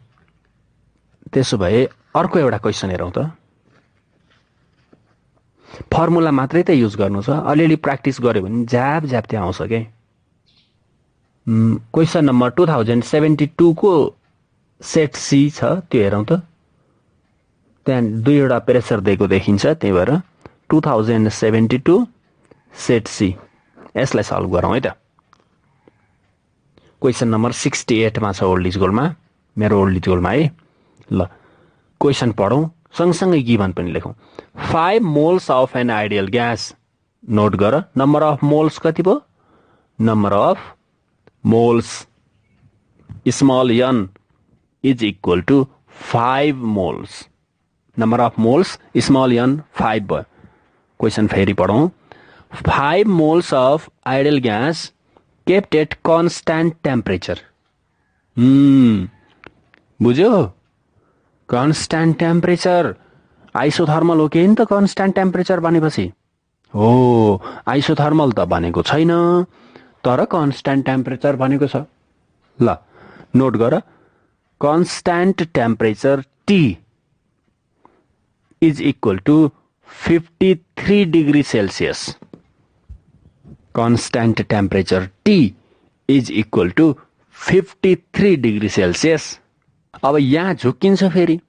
S5: त्यसो भए अर्को एउटा क्वेसन हेरौँ त। फर्मुला मात्रै त युज गर्नु छ, अलिअलि प्र्याक्टिस गर्यो भने ज्याप ज्याप त्यहाँ आउँछ के। क्वेसन नम्बर 2072 को सेट सी छ, त्यो हेरौँ त। त्यहाँ दुईवटा प्रेसर दिएको देखिन्छ, त्यही भएर 2072 सेट सी। यसलाई सल्भ गरौँ है त। क्वेसन नम्बर 68 मा छ ओल्ड इज गोल्डमा, मेरो ओल्ड इज गोल्डमा है। ल क्वेसन पढौँ, सँगसँगै गिभन पनि लेखौँ। 5 moles of an ideal gas. Note गर, नम्बर अफ मोल्स कति भयो? Number of moles small n is equal to 5 moles. Number of moles small n 5 भयो। क्वेसन फेरि पढौँ। 5 moles of ideal gas kept at constant temperature. बुझ्यो? Constant temperature isothermal हो कि नि त कन्स्ट्यान्ट टेम्परेचर भनेपछि? हो, आइसोथर्मल त भनेको छैन, तर कन्स्ट्यान्ट टेम्परेचर भनेको छ। ल नोट गर, constant temperature T is equal to 53 degree Celsius. Constant temperature T is equal to 53 degree Celsius. अब यहाँ झुक्किन्छ फेरि।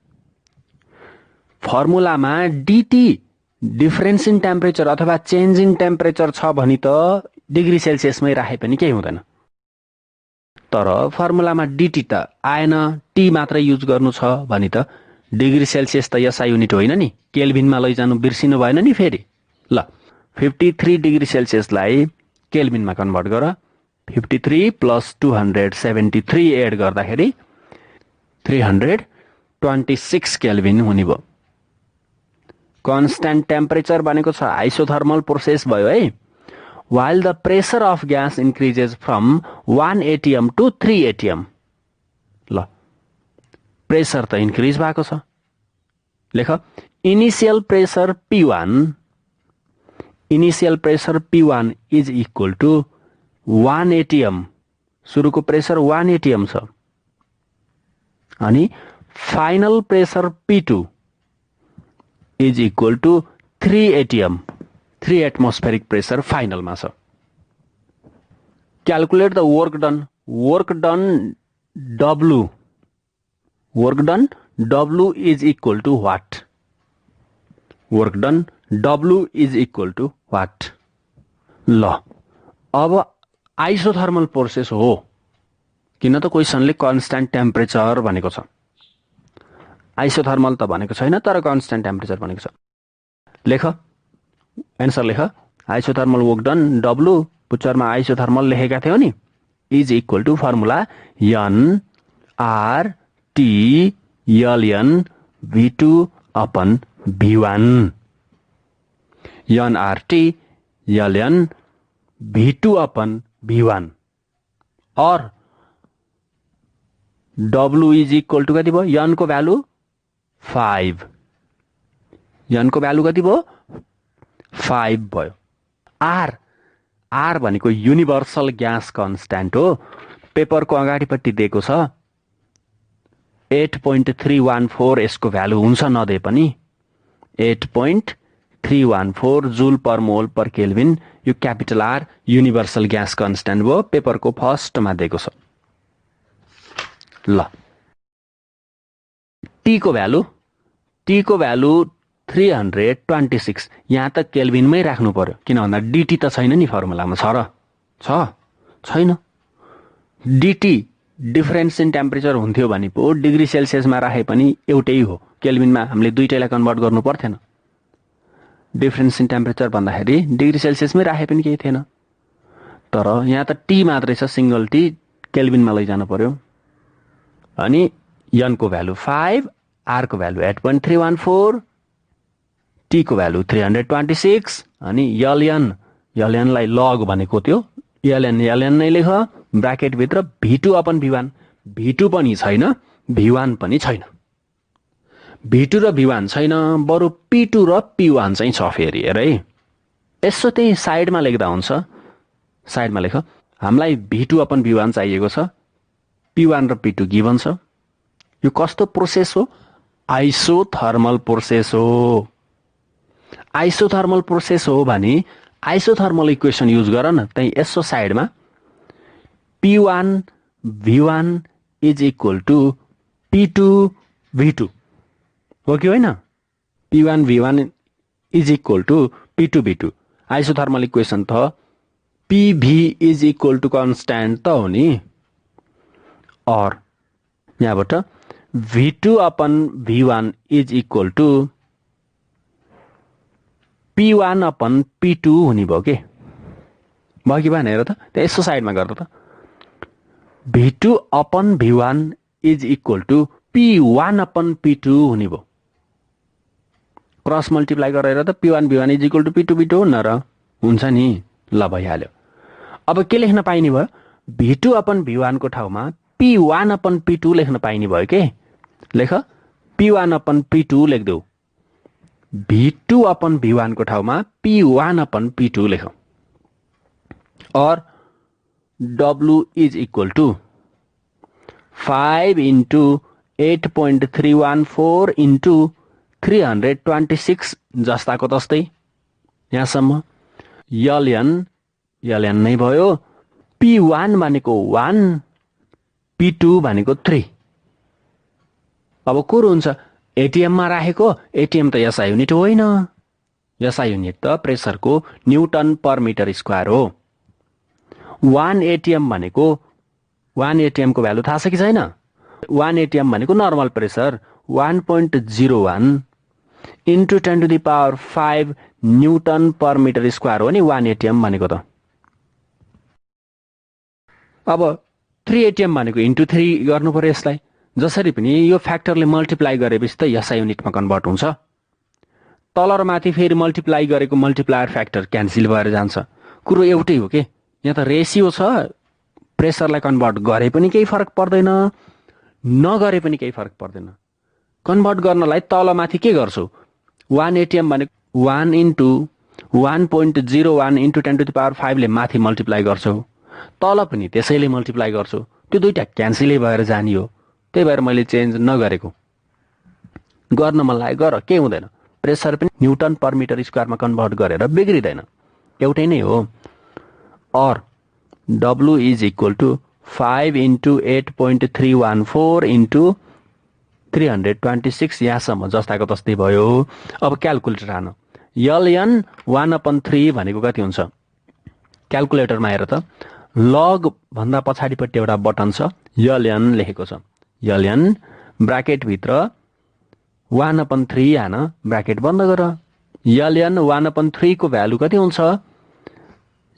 S5: फर्मुलामा DT डिफरेन्स इन टेम्परेचर अथवा चेन्ज इन टेम्परेचर छ भने त डिग्री सेल्सियसमै राखे पनि केही हुँदैन। तर फर्मुलामा DT त आएन, T मात्र युज गर्नु छ भने त डिग्री सेल्सियस त एसआई युनिट होइन नि, केल्भिनमा लैजानु बिर्सिनु भएन नि फेरि। ल 53 डिग्री सेल्सियसलाई केल्भिनमा कन्भर्ट गर। 53 + 273 एड गर्दाखेरि 326 केल्भिन हुने भयो। कन्स्ट्यान्ट टेम्परेचर भनेको छ आइसोथर्मल प्रोसेस भयो है। while the pressure of gas increases from 1 atm to 3 atm। ल प्रेसर त इन्क्रिज भएको छ। लेख initial pressure P1 is equal to 1 atm। सुरुको प्रेसर 1 atm छ। अनि final pressure P2 is equal to 3 atm। 3 atmospheric pressure फाइनलमा छ। Calculate the work done. Work done W is equal to what? Work done W is equal to what? ल अब isothermal process हो, किन त क्वेसनले constant temperature भनेको छ। Isothermal त भनेको छैन, तर कन्स्ट्यान्ट टेम्परेचर भनेको छ। लेख एन्सर लेख। आइसोथर्मल वर्क डन W पुच्चरमा आइसोथर्मल लेखेका थियौ नि, is equal to formula NRT/ln V2/V1। NRT/ln V2/V1 और W इज इक्वल टु कति भयो? N को भ्यालु 5। N को भ्यालु कति भयो? 5 भयो। R भनेको युनिभर्सल ग्यास कन्स्ट्यान्ट हो। पेपरको अगाडिपट्टि दिएको छ 8.314। यसको भ्यालु हुन्छ नदिए पनि 8.314 joule per mole per kelvin. यो capital R universal gas constant भयो, पेपरको फर्स्टमा दिएको छ। ल टी को भ्यालु 326। यहाँ त केल्भिनमै राख्नु पर्यो, किन भन्दा डिटी त छैन नि फर्मुलामा। छैन। डिटी डिफरेन्स इन टेम्परेचर हुन्थ्यो भने पो डिग्री सेल्सियसमा राखे पनि एउटै हो। केल्भिनमा हामीले दुईटैलाई कन्भर्ट गर्नु पर्थेन। डिफरेन्स इन टेम्परेचर भन्दाखेरि डिग्री सेल्सियसमै राखे पनि केही थिएन, तर यहाँ त टी मात्रै छ, सिंगल टी, केल्भिनमा लैजानु पर्यो। अनि एन को भ्यालु 5, आर को भ्यालु 8.314, टी को भ्यालु 326। अनि एलएनलाई लग भनेको त्यो एलएन नै लेख ब्राकेटभित्र V2/V1। V2 पनि छैन, V1 पनि छैन। V2 र V1 छैन, बरु P2 र P1 चाहिँ छ। फेरि हेर है, यसो त्यही साइडमा लेख्दा हुन्छ। साइडमा लेख। हामीलाई V2/V1 चाहिएको छ, P1 र P2 गिभन छ। यो कस्तो प्रोसेस हो? आइसोथर्मल प्रोसेस हो। आइसोथर्मल प्रोसेस हो भने आइसोथर्मल इक्वेसन युज गर न। त्यही यसो साइडमा P1/V1 is equal to P2/V2 हो कि होइन? P1/V1 is equal to P2/V2। Isothermal equation त PV is equal to constant त हो नि। और यहाँबाट V2/V1 is equal to P1/P2 हुने भयो के? भयो कि भएन हेर त, त्यहाँ यसो साइडमा गर्दा त V2/V1 is equal to P1/P2 हुने भयो। क्रस मल्टिप्लाई गरेर त P1/V1 is equal to P2/V2 हुन्न र? हुन्छ नि। ल भइहाल्यो। अब के लेख्न पाइने भयो? V2/V1 को ठाउँमा P1/P2 लेख्न पाइने भयो के? लेख P1/P2 लेख्देऊ। V2/V1 को ठाउँमा P1/P2 लेख। और W इज इक्वल टु 5 × 8.314 × 326 जस्ताको तस्तै यहाँसम्म। एलएन नै भयो। P1 भनेको 1, P2 भनेको 3। अब कुरो हुन्छ एटिएममा राखेको, एटिएम त एसआई युनिट होइन। एसआई युनिट त प्रेसरको न्युटन पर मिटर स्क्वायर हो। 1 एटिएम भनेको 1 एटिएमको भ्यालु थाहा छ कि छैन? 1 एटिएम भनेको normal pressure, 1.01 into 10⁵ newton per metre square हो नि 1 एटिएम भनेको त। अब 3 एटिएम भनेको इन्टु 3 गर्नु पर्यो यसलाई। जसरी पनि यो फ्याक्टरले मल्टिप्लाई गरेपछि त एसआई युनिटमा कन्भर्ट हुन्छ। तल र माथि फेरि मल्टिप्लाई गरेको मल्टिप्लायर फ्याक्टर क्यान्सल भएर जान्छ। कुरो एउटै हो के, यहाँ त रेसियो छ। प्रेसरलाई कन्भर्ट गरे पनि केही फरक पर्दैन, नगरे पनि केही फरक पर्दैन। कन्भर्ट गर्नलाई तल माथि के गर्छौ, 1 एटिएम भनेको 1 इन्टु 1.01 इन्टु 10⁵ ले माथि मल्टिप्लाई गर्छौ, तल पनि त्यसैले मल्टिप्लाई गर्छौ। त्यो दुईटा क्यान्सलै भएर जाने हो। त्यही भएर मैले चेन्ज नगरेको। गर्न मन लाग्यो गर, केही हुँदैन। प्रेसर पनि न्युटन पर मिटर स्क्वायरमा कन्भर्ट गरेर बिग्रिँदैन, एउटै नै हो। और W is equal to 5 into 8.314 into 326 यहाँसम्म जस्ताको तस्तै भयो। अब क्यालकुलेटर हान। LN 1/3 भनेको कति हुन्छ? क्यालकुलेटरमा हेर त, लग भन्दा पछाडिपट्टि एउटा बटन छ, LN लेखेको छ। LN ब्राकेटभित्र 1/3 हान, ब्राकेट बन्द गर। LN 1/3 को भ्यालु कति हुन्छ?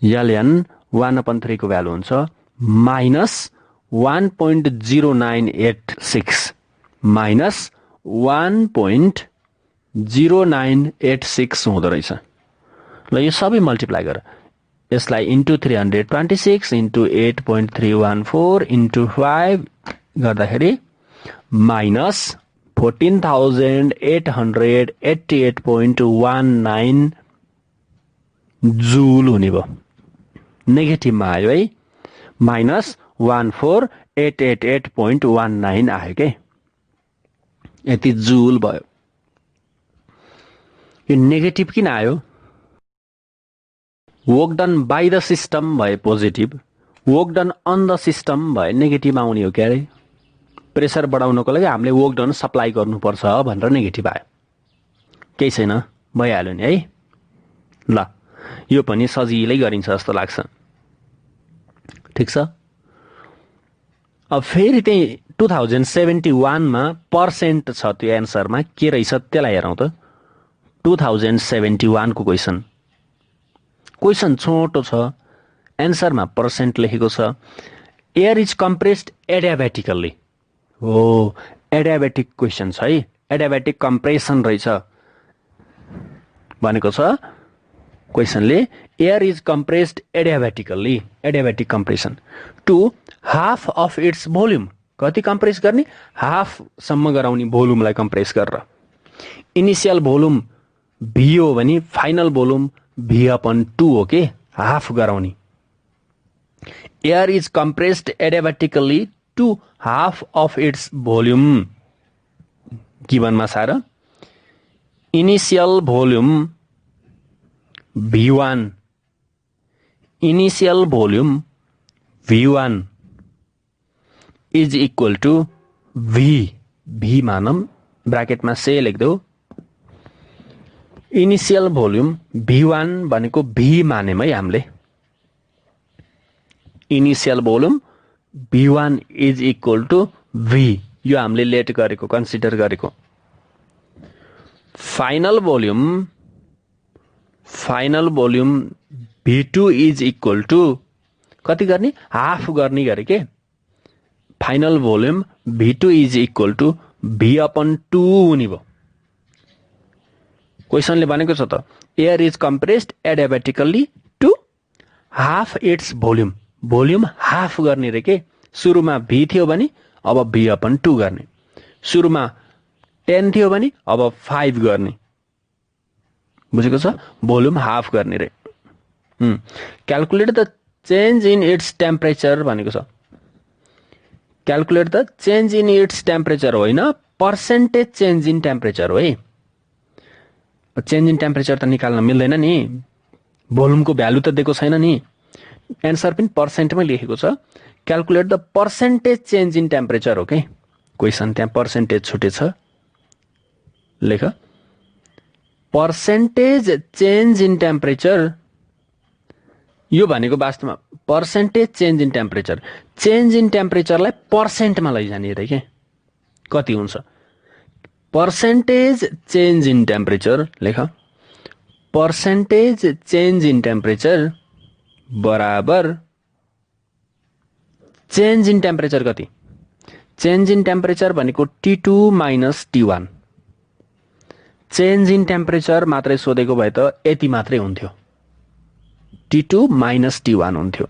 S5: LN 1/3 को भ्यालु हुन्छ माइनस 1.0986 माइनस 1.0986 हुँदो रहेछ। ल यो सबै मल्टिप्लाई गर। यसलाई इन्टु 326 इन्टु 8.314 इन्टु 5 गर्दाखेरि माइनस 14,888.19 जुल हुने भयो। नेगेटिभमा आयो है, माइनस 14,888.19 आयो के, यति जुल भयो। यो नेगेटिभ किन आयो? Work done by the system भए positive, work done on the system भए नेगेटिभ आउने हो क्यारे। प्रेसर बढाउनको लागि हामीले वर्क डन सप्लाई गर्नुपर्छ भनेर नेगेटिभ आयो। केही छैन, भइहाल्यो नि है। ल यो पनि सजिलै गरिन्छ जस्तो लाग्छ। ठिक छ। अब फेरि त्यही 2071 मा पर्सेन्ट छ त्यो एन्सरमा, के रहेछ त्यसलाई हेरौँ त। 2071 को क्वेसन छोटो छ, एन्सरमा पर्सेन्ट लेखेको छ। Air is compressed adiabatically. हो, एडियाबेटिक क्वेसन छ है, एडियाबेटिक कम्प्रेसन रहेछ भनेको छ क्वेसनले। Air is compressed adiabatically, adiabatic compression to half of its volume. कति कम्प्रेस गर्ने? हाफसम्म गराउने भोल्युमलाई कम्प्रेस गरेर। इनिसियल भोल्युम भी हो भने फाइनल भोल्युम V/2 हो के, हाफ गराउने। Air is compressed adiabatically to half of its volume गिभनमा सार initial volume V1, initial volume V1 is equal to V मानम, ब्राकेटमा से लेख्दौ। इनिसियल भोल्युम V1 भनेको V मानेम है हामीले। Initial volume V1 is equal to V, यो हामीले लेट गरेको, कन्सिडर गरेको। Final volume V2 is equal to कति गर्ने? हाफ गर्ने गरे के। Final volume V2 is equal to V/2 हुने भयो। क्वेसनले भनेको छ त air is compressed adiabatically to half its volume, volume half गर्ने रे के। सुरुमा V थियो भने अब V/2 गर्ने, सुरुमा 10 थियो भने अब 5 गर्ने, बुझेको छ? भोल्युम हाफ गर्ने रे। Calculate the change in its temperature भनेको छ। Calculate the change in its temperature होइन, पर्सेन्टेज चेन्ज इन टेम्परेचर हो है। चेन्ज इन टेम्परेचर त निकाल्न मिल्दैन नि, भोल्युमको भ्यालु त दिएको छैन नि। एन्सर पनि पर्सेन्टमै लेखेको छ। Calculate the percentage change in temperature हो के क्वेसन, त्यहाँ पर्सेन्टेज छुटेछ, लेख। पर्सेन्टेज चेन्ज इन टेम्परेचर यो भनेको वास्तवमा percentage change in temperature, change in टेम्परेचरलाई पर्सेन्टमा लैजाने रे के, कति हुन्छ। पर्सेन्टेज चेन्ज इन टेम्परेचर लेख, पर्सेन्टेज चेन्ज इन टेम्परेचर बराबर चेन्ज इन टेम्परेचर कति? चेन्ज इन टेम्परेचर भनेको T2 minus T1। Change in temperature मात्रै सोधेको भए त यति मात्रै हुन्थ्यो, T2 माइनस T1 हुन्थ्यो।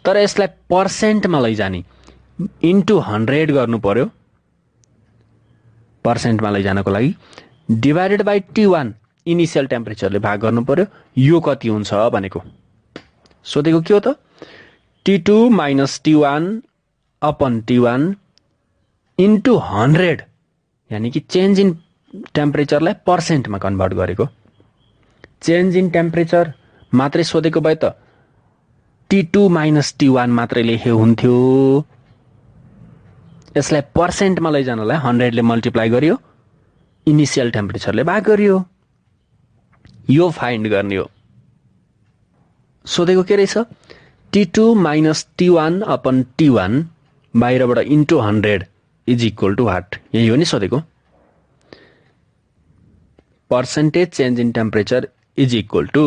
S5: तर यसलाई पर्सेन्टमा लैजाने इन्टु 100 गर्नु पर्यो। पर्सेन्टमा लैजानको लागि डिभाइडेड बाई T1 इनिसियल टेम्परेचरले भाग गर्नु पर्यो। यो कति हुन्छ भनेको सोधेको के हो त? T2 minus T1 upon T1 into 100, यानि कि चेन्ज इन टेम्परेचरलाई पर्सेन्टमा कन्भर्ट गरेको। चेन्ज इन टेम्परेचर मात्रै सोधेको भए त T2 माइनस T1 मात्रै लेखे हुन्थ्यो। यसलाई पर्सेन्टमा लैजानलाई 100 ले मल्टिप्लाई गरियो, इनिसियल टेम्परेचरले भाग गरियो। यो फाइन्ड गर्ने हो। सोधेको के रहेछ? T2 minus T1 upon T1 बाहिरबाट into 100 is equal to what? यही हो नि सोधेको। Percentage change in temperature is equal to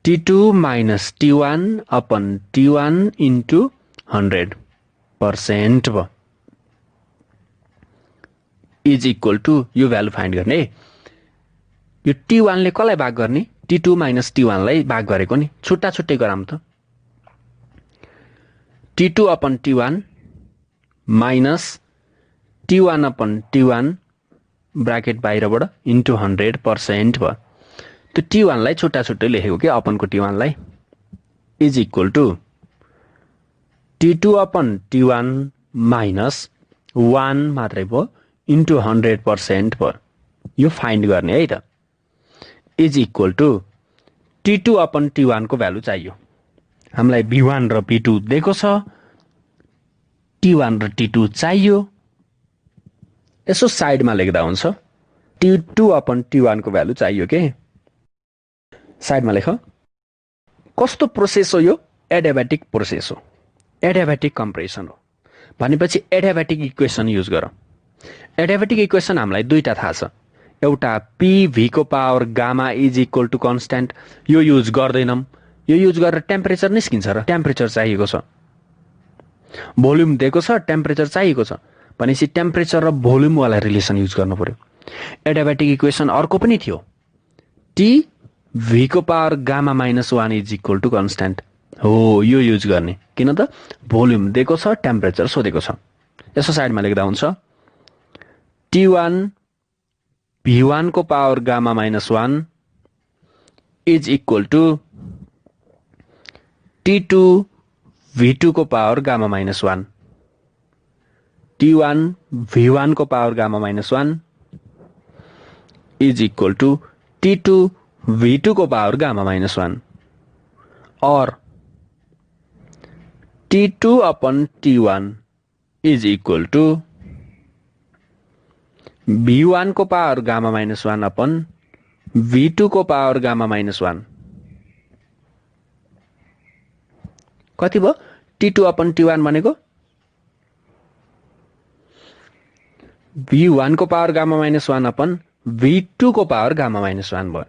S5: T2 minus T1 upon T1 into 100% भयो, इज इक्वल टु यो भ्यालु फाइन्ड गर्ने। यो T1 ले कसलाई भाग गर्ने? T2 माइनस T1 लाई भाग गरेको नि, छुट्टा छुट्टै गराम त। T2 upon T1 minus T1 upon T1 bracket बाहिरबाट इन्टु 100% भयो। त्यो T1 लाई छुट्टा छुट्टै लेखेको के अपनको T1 लाई, is equal to T2 upon T1 minus 1 मात्रै भयो इन्टु 100% भयो। यो फाइन्ड गर्ने है त। Is equal to T2 upon T1 को भ्यालु चाहियो। हामीलाई V1 र V2 दिएको छ, T1 र T2 चाहियो। यसो साइडमा लेख्दा हुन्छ। T2 अपन T1 को भ्यालु चाहियो के? साइडमा लेख। कस्तो प्रोसेस हो यो? एडियाबेटिक प्रोसेस हो, एडियाबेटिक कम्प्रेसन हो। भनेपछि एडियाबेटिक इक्वेसन युज गर। एडियाबेटिक इक्वेसन हामीलाई दुईटा थाहा छ। एउटा PV को power gamma is equal to constant, यो युज गर्दैनौं। यो युज गरेर टेम्परेचर निस्किन्छ र टेम्परेचर चाहिएको छ। भोल्युम दिएको छ, टेम्परेचर चाहिएको छ भनेपछि टेम्परेचर र भोल्युम वाला रिलेसन युज गर्नु पर्यो। एडियाबेटिक इक्वेसन अर्को पनि थियो, TV को power gamma minus 1 is equal to constant हो। यो युज गर्ने, किन त भोल्युम दिएको छ, टेम्परेचर सोधेको छ। यसो साइडमा लेख्दा हुन्छ T1 V1 को power gamma minus 1 is equal to T2 V2 को power gamma minus 1। T1 V1 को power gamma minus 1 is equal to T2 V2 को पावर गामा माइनस 1 और T2 upon T1 is equal two V1 को power gamma minus 1 upon V2 को power gamma minus 1। कति भयो? T2 upon T1 भनेको V1 को power gamma minus 1 upon V2 को power gamma minus 1 भयो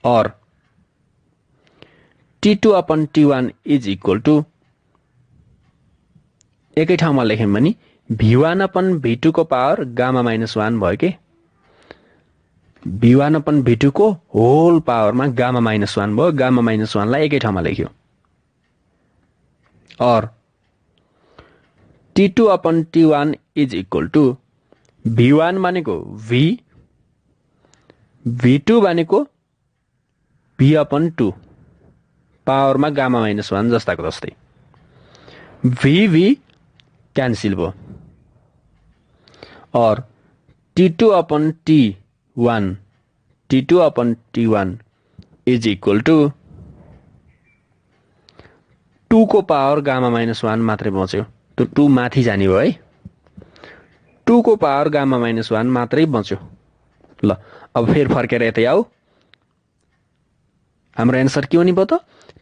S5: और T2 upon T1 is equal two एकै ठाउँमा लेख्यौं भने V1 अपन V2 को पावर गामा माइनस 1 भयो के V1 अपन V2 को होल पावरमा गामा माइनस 1 भयो। गामा माइनस 1 लाई एकै ठाउँमा लेख्यो और T2 upon T1 is equal two V1 भनेको V, V2 भनेको V अपन 2 पावरमा गामा माइनस 1 जस्ताको जस्तै V क्यान्सिल भयो और T2 upon T1 is equal two 2 को पावर गामा माइनस 1 मात्रै बच्यो। त्यो 2 माथि जाने भयो है। 2 को पावर गामा माइनस 1 मात्रै बच्यो। ल अब फेर फर्केर यतै आऊ। हाम्रो एन्सर के हुने भयो त?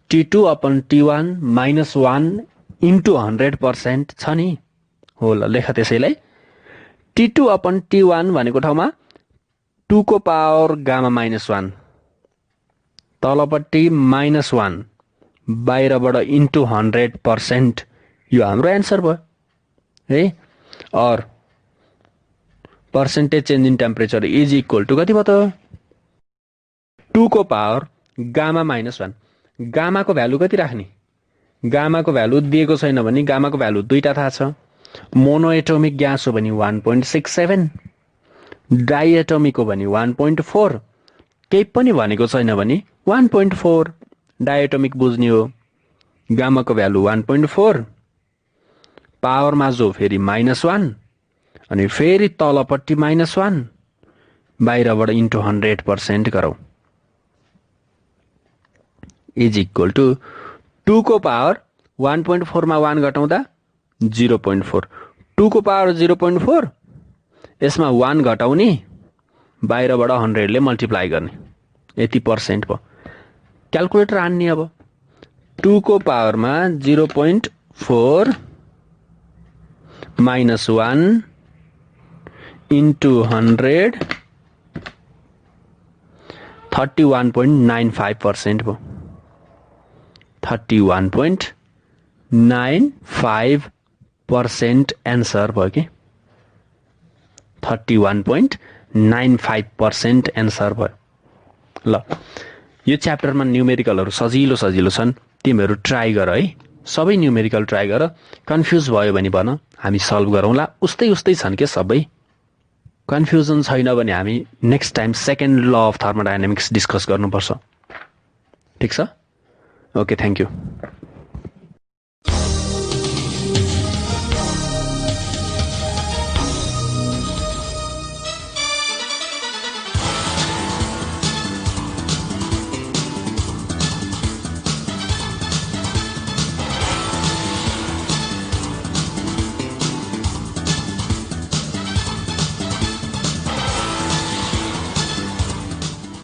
S5: T2 upon T1 minus 1 into 100% छ नि हो ल लेख त्यसैलाई T2 अपन T1 भनेको ठाउँमा 2 को पावर गामा -1 तलपट्टि -1 बाहिरबाट इन्टु 100% यो हाम्रो एन्सर भयो है और percentage change in temperature is equal to कति भयो त 2 को पावर गामा -1 गामाको भ्यालु कति राख्ने गामाको भ्यालु दिएको छैन भने गामाको भ्यालु दुईटा थाहा छ मोनोएटोमिक ग्यास हो भने 1.67 डाइएटोमिक हो भने 1.4 केही पनि भनेको छैन भने 1.4 डाइएटोमिक बुझ्ने हो गामाको भ्यालु 1.4 पावरमा जो फेरि -1 अनि फेरि तलपट्टि -1 बाहिरबाट इन्टु 100% गरौँ इज इक्वल टु 2 को पावर 1.4 मा 1 घटाउँदा 0.4 2 को पावर 0.4 यसमा 1 घटाउने बाहिरबाट 100 ले मल्टिप्लाई गर्ने यति पर्सेन्ट भयो क्याल्कुलेटर हान्ने अब 2 को पावरमा 0.4 -1 इन्टु 100 31.95% भयो 31.95% एन्सर भयो कि 31.95% एन्सर भयो ल यो च्याप्टरमा न्युमेरिकलहरु सजिलो छन् तिमीहरु ट्राई गर है सबै न्युमेरिकल ट्राई गर कन्फ्युज भयो भने भन हामी सल्भ गरौँला उस्तै छन् के सबै कन्फ्युजन छैन भने हामी नेक्स्ट टाइम सेकेन्ड ल अफ थर्मोडायनामिक्स डिस्कस गर्नुपर्छ ठीक छ ओके थ्यांक यू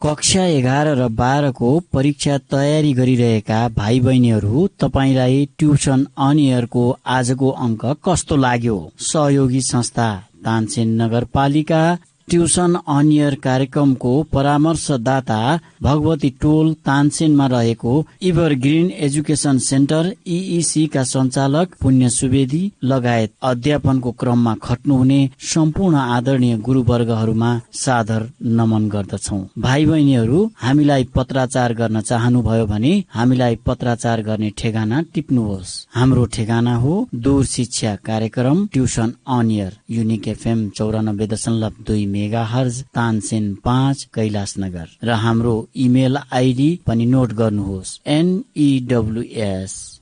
S1: कक्षा 11 र 12 को परीक्षा तयारी गरिरहेका भाइ बहिनीहरू तपाईलाई ट्युसन अन एयर को आजको अंक कस्तो लाग्यो सहयोगी संस्था तानसेन नगरपालिका ट्युसन अन एयर कार्यक्रमको परामर्शदाता भगवती टोल तानसेनमा रहेको इभरग्रीन एजुकेशन सेन्टर ईईसी का सञ्चालक पुण्य सुवेदी लगायत अध्यापनको क्रममा खट्नुहुने सम्पूर्ण आदरणीय गुरुवर्गहरूमा सादर नमन गर्दछौं भाइ बहिनीहरू हामीलाई पत्राचार गर्न चाहनुभयो भने हामीलाई पत्राचार गर्ने ठेगाना टिप्नुहोस् हाम्रो ठेगाना हो दूर शिक्षा कार्यक्रम tuition on air Unique FM 94.2 megahertz Tansen 5 Kailashnagar र हाम्रो इमेल आईडी पनि नोट गर्नुहोस्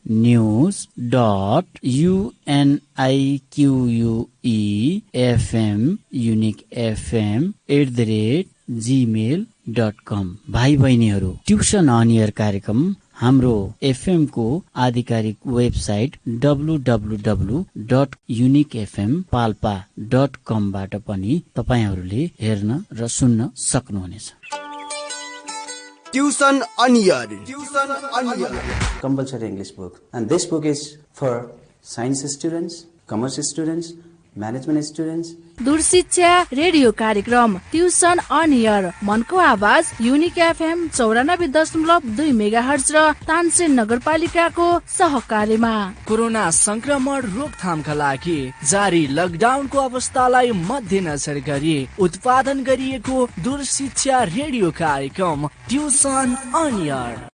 S1: news.uniquefm@gmail.com भाइ बहिनीहरू ट्युसन अन एयर कार्यक्रम हाम्रो एफएम को आधिकारिक वेबसाइट www.uniquefmpalpa.com बाट पनि तपाईहरूले हेर्न र सुन्न सक्नुहुनेछ
S6: tuition on air
S2: compulsory English book, and this book is for science students, commerce students, management students.
S3: दूरशिक्षा रेडियो कार्यक्रम ट्युसन अन एयर मनको आवाज युनिक एफएम 94.2 मेगाहर्ज र तानसेन नगरपालिकाको सहकार्यमा
S4: कोरोना संक्रमण रोकथामका लागि जारी लकडाउनको अवस्थालाई मध्यनजर गरी उत्पादन गरिएको दूरशिक्षा रेडियो कार्यक्रम ट्युसन अन एयर